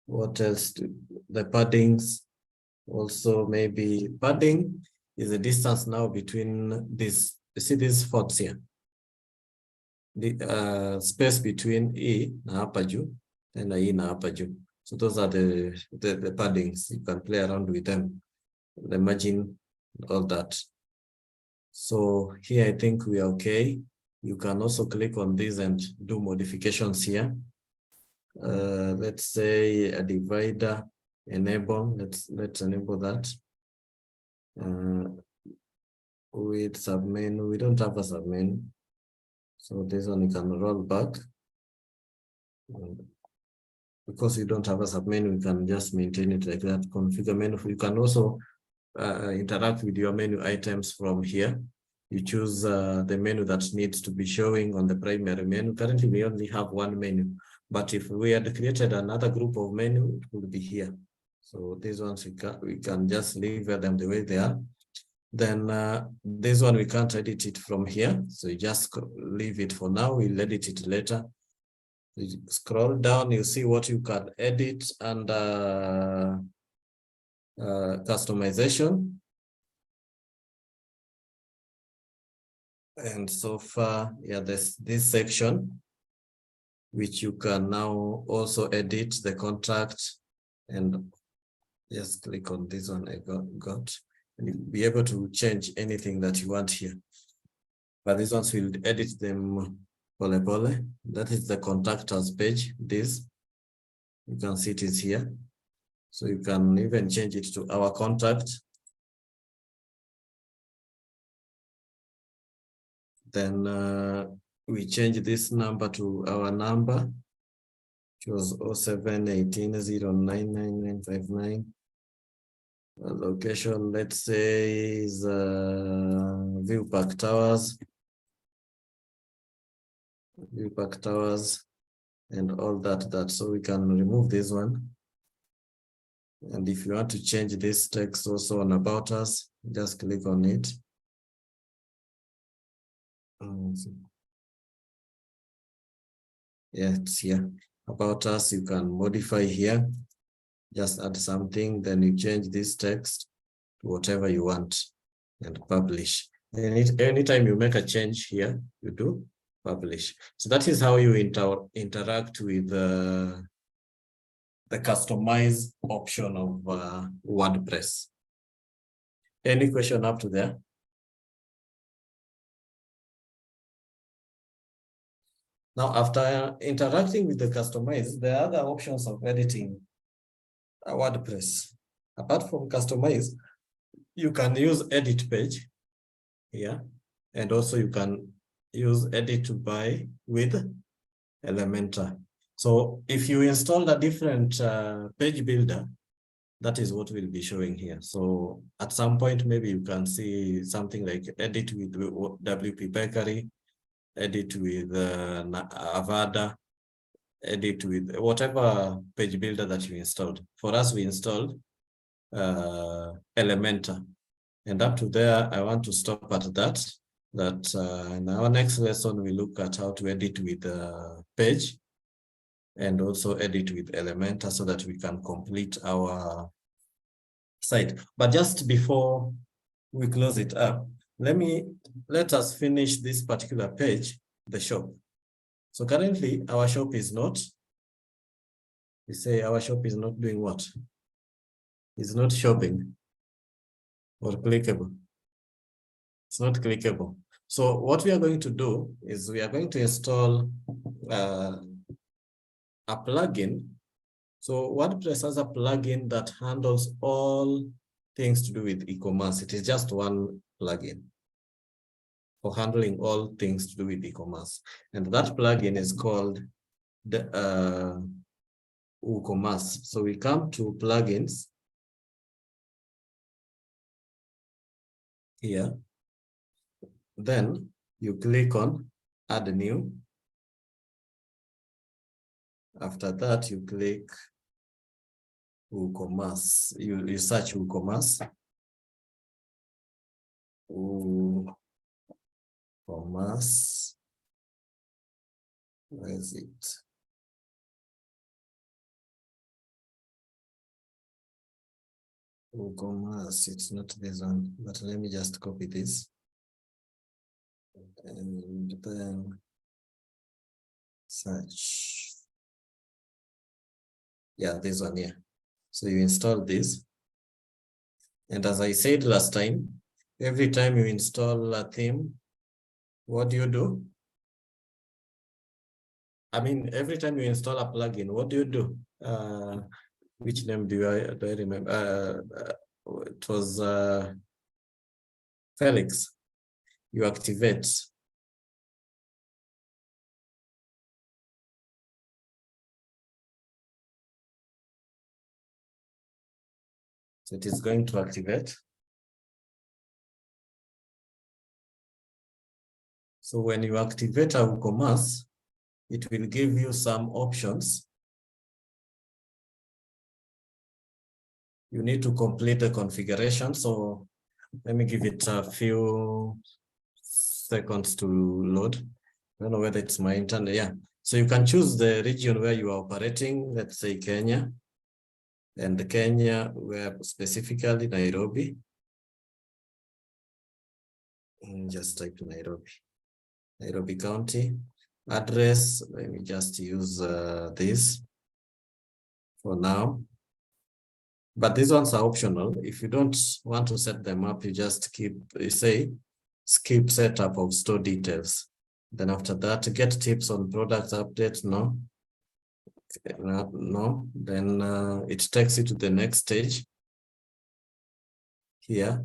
A: What else? The paddings. Also, maybe padding is the distance now between this. You see these spots here? The space between E na hapa juu and E na hapa juu. So those are the paddings. You can play around with them, the margin, all that. So here I think we are okay. You can also click on this and do modifications here. Let's say a divider, enable. Let's enable that. With submenu, we don't have a submenu. So this one you can roll back. Because you don't have a submenu, you can just maintain it like that. Configure menu. You can also interact with your menu items from here. You choose the menu that needs to be showing on the primary menu. Currently, we only have one menu, but if we had created another group of menu, it would be here. So these ones we can just leave them the way they are. Then this one, we can't edit it from here. So you just leave it for now. We'll edit it later. You scroll down, you see what you can edit and customization. And so far, yeah, there's this section, which you can now also edit the contract, and just click on this one I got, and you'll be able to change anything that you want here. But these ones will edit them pole pole. That is the contractors page. This, you can see it is here. So you can even change it to our contract. Then we change this number to our number, which was 0718099959. Location, let's say, is View Park Towers. View Park Towers and all that. So we can remove this one. And if you want to change this text also on About Us, just click on it. Yeah, it's here. About Us, you can modify here. Just add something, then you change this text to whatever you want and publish. And anytime you make a change here, you do publish. So that is how you interact with the customize option of WordPress. Any question up to there? Now, after interacting with the customize, there are other options of editing a WordPress. Apart from customize, you can use edit page here, and also you can use edit to buy with Elementor. So if you install a different page builder, that is what we'll be showing here. So at some point, maybe you can see something like edit with WP Bakery, edit with Avada, edit with whatever page builder that you installed. For us, we installed Elementor. And up to there, I want to stop at that. In our next lesson, we look at how to edit with page and also edit with Elementor so that we can complete our site. But just before we close it up, let us finish this particular page, the shop. So currently our shop is not, we say our shop is not doing what? It's not shopping or clickable. It's not clickable. So what we are going to do is we are going to install a plugin. So WordPress has a plugin that handles all things to do with e-commerce. It is just one plugin for handling all things to do with e-commerce. And that plugin is called the WooCommerce. So we come to plugins. here. Then you click on add new. After that, you click WooCommerce. You search WooCommerce. WooCommerce. Where is it? WooCommerce. It's not this one, but let me just copy this. And then search. Yeah, this one here. So you install this. And as I said last time, every time you install a theme, what do? I mean, every time you install a plugin, what do? Which name do I remember? It was Felix. You activate. So it is going to activate. So when you activate a WooCommerce, it will give you some options. You need to complete the configuration. So let me give it a few seconds to load. I don't know whether it's my internet. Yeah. So you can choose the region where you are operating. Let's say Kenya. And Kenya, where specifically Nairobi. And just type Nairobi. Nairobi County. Address, let me just use this for now. But these ones are optional. If you don't want to set them up, you just skip setup of store details. Then after that, get tips on products updates, no. No, then it takes you to the next stage. Here,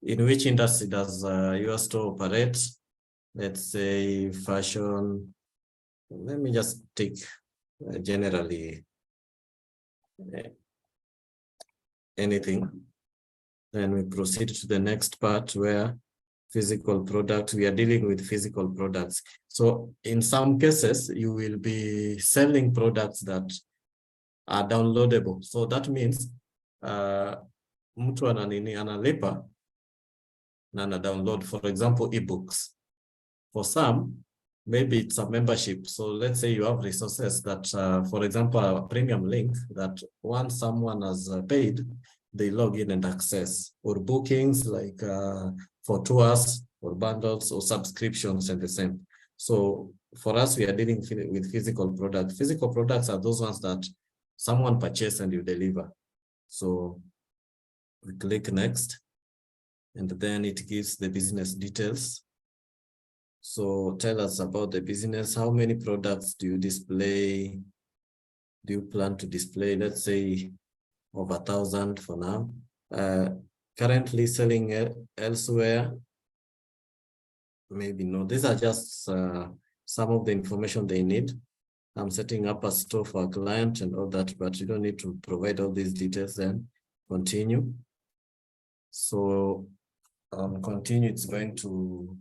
A: in which industry does your store operate? Let's say fashion. Let me just take generally anything. Then we proceed to the next part where physical products, we are dealing with physical products. So in some cases, you will be selling products that are downloadable. So that means mtu analipa na ana download, for example, ebooks. For some, maybe it's a membership. So let's say you have resources that, for example, a premium link that once someone has paid, they log in and access, or bookings like for tours or bundles or subscriptions and the same. So for us, we are dealing with physical products. Physical products are those ones that someone purchases and you deliver. So we click next, and then it gives the business details. So tell us about the business. How many products do you display? Do you plan to display? Let's say over 1,000 for now. Currently selling elsewhere? Maybe no. These are just some of the information they need. I'm setting up a store for a client and all that, but you don't need to provide all these details. Then continue. So continue, it's going to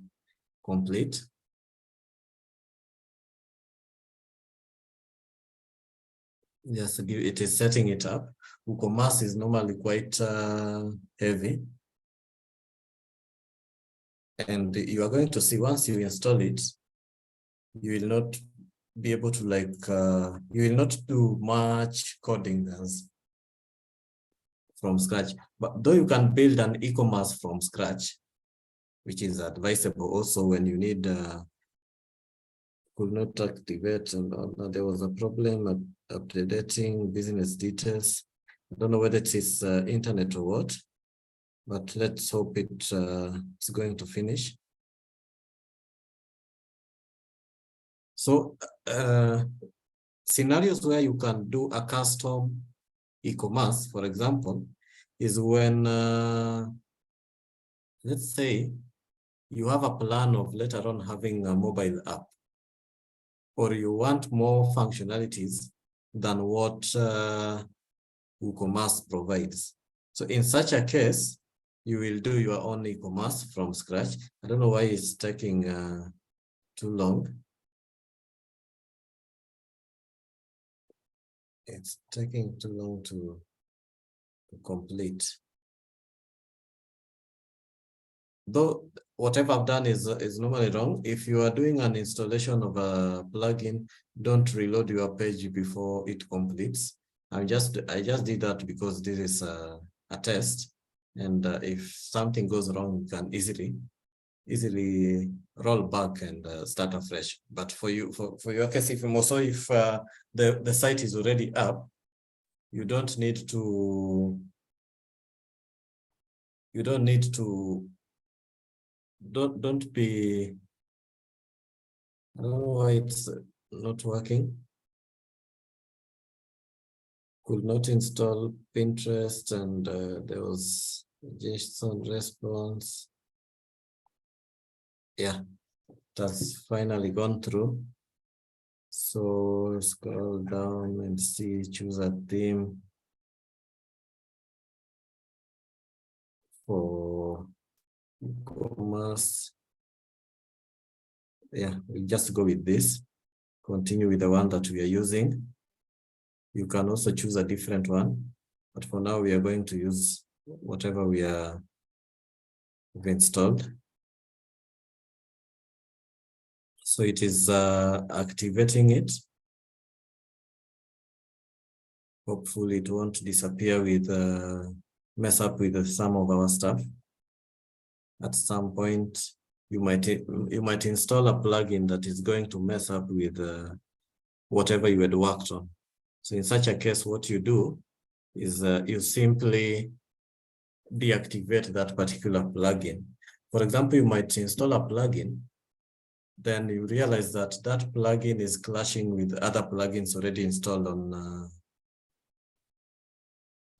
A: complete. Yes, it is setting it up. WooCommerce is normally quite heavy. And you are going to see once you install it, you will not be able to you will not do much coding from scratch. But though you can build an e-commerce from scratch, which is advisable also when you need could not activate, and there was a problem at updating business details. I don't know whether it is internet or what, but let's hope it's going to finish. So scenarios where you can do a custom e-commerce, for example, is when, let's say, you have a plan of later on having a mobile app, or you want more functionalities than what WooCommerce provides. So in such a case, you will do your own e-commerce from scratch. I don't know why it's taking too long. It's taking too long to complete. Though whatever I've done is normally wrong. If you are doing an installation of a plugin, don't reload your page before it completes. I just did that because this is a test, and if something goes wrong, you can easily roll back and start afresh. But for you, for your case, if the site is already up, you don't need to don't be, I don't know why it's not working. Could not install Pinterest, and there was JSON response. Yeah, that's finally gone through. So scroll down and see, choose a theme for e-commerce. Yeah, we'll just go with this. Continue with the one that we are using. You can also choose a different one, but for now we are going to use whatever we've installed. So it is activating it. Hopefully it won't disappear with mess up with some of our stuff. At some point, you might install a plugin that is going to mess up with whatever you had worked on. So in such a case, what you do is you simply deactivate that particular plugin. For example, you might install a plugin, then you realize that that plugin is clashing with other plugins already installed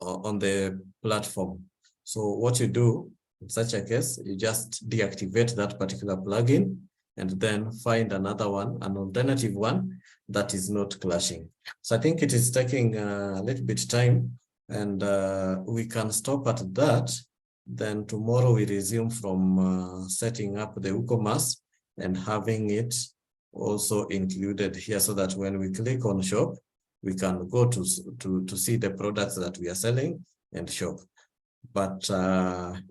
A: on the platform. So what you do in such a case, you just deactivate that particular plugin and then find another one, an alternative one that is not clashing. So I think it is taking a little bit time, and we can stop at that. Then tomorrow we resume from setting up the WooCommerce and having it also included here, so that when we click on shop, we can go to see the products that we are selling and shop. But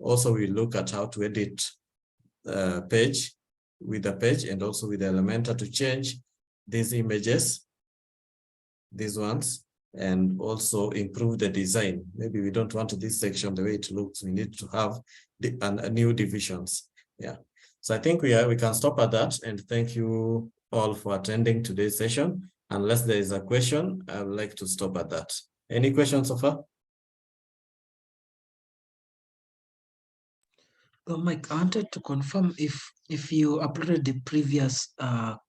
A: also we look at how to edit page with the page, and also with the Elementor to change these images, these ones, and also improve the design. Maybe we don't want this section the way it looks. We need to have new divisions. Yeah. So I think we can stop at that, and thank you all for attending today's session. Unless there is a question, I would like to stop at that. Any questions so far?
J: Mike, I wanted to confirm if you uploaded the previous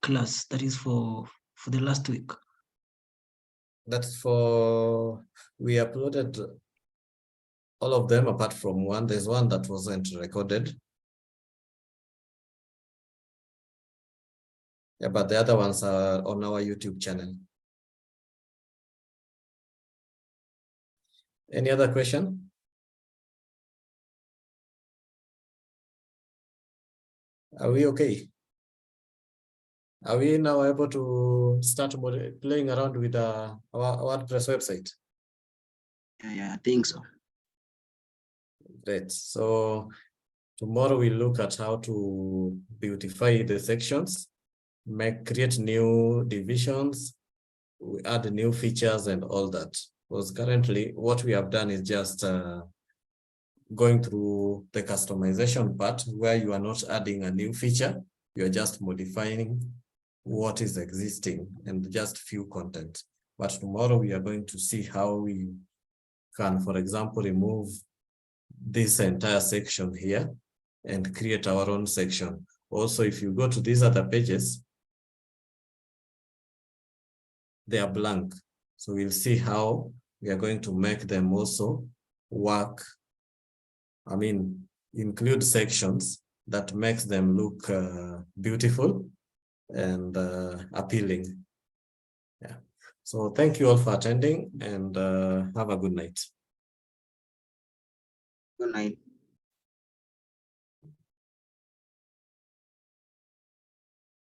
J: class, that is for the last week.
A: That's for, we uploaded all of them apart from one. There's one that wasn't recorded. Yeah, but the other ones are on our YouTube channel. Any other question? Are we okay? Are we now able to start playing around with our WordPress website?
I: Yeah, I think so.
A: Great. So tomorrow we look at how to beautify the sections, create new divisions, we add new features and all that. Because currently what we have done is just going through the customization part, where you are not adding a new feature, you're just modifying what is existing and just few content. But tomorrow we are going to see how we can, for example, remove this entire section here and create our own section. Also, if you go to these other pages, they are blank. So we'll see how we are going to make them also work. I mean, include sections that makes them look beautiful and appealing. Yeah. So thank you all for attending, and have a good night.
I: Good night.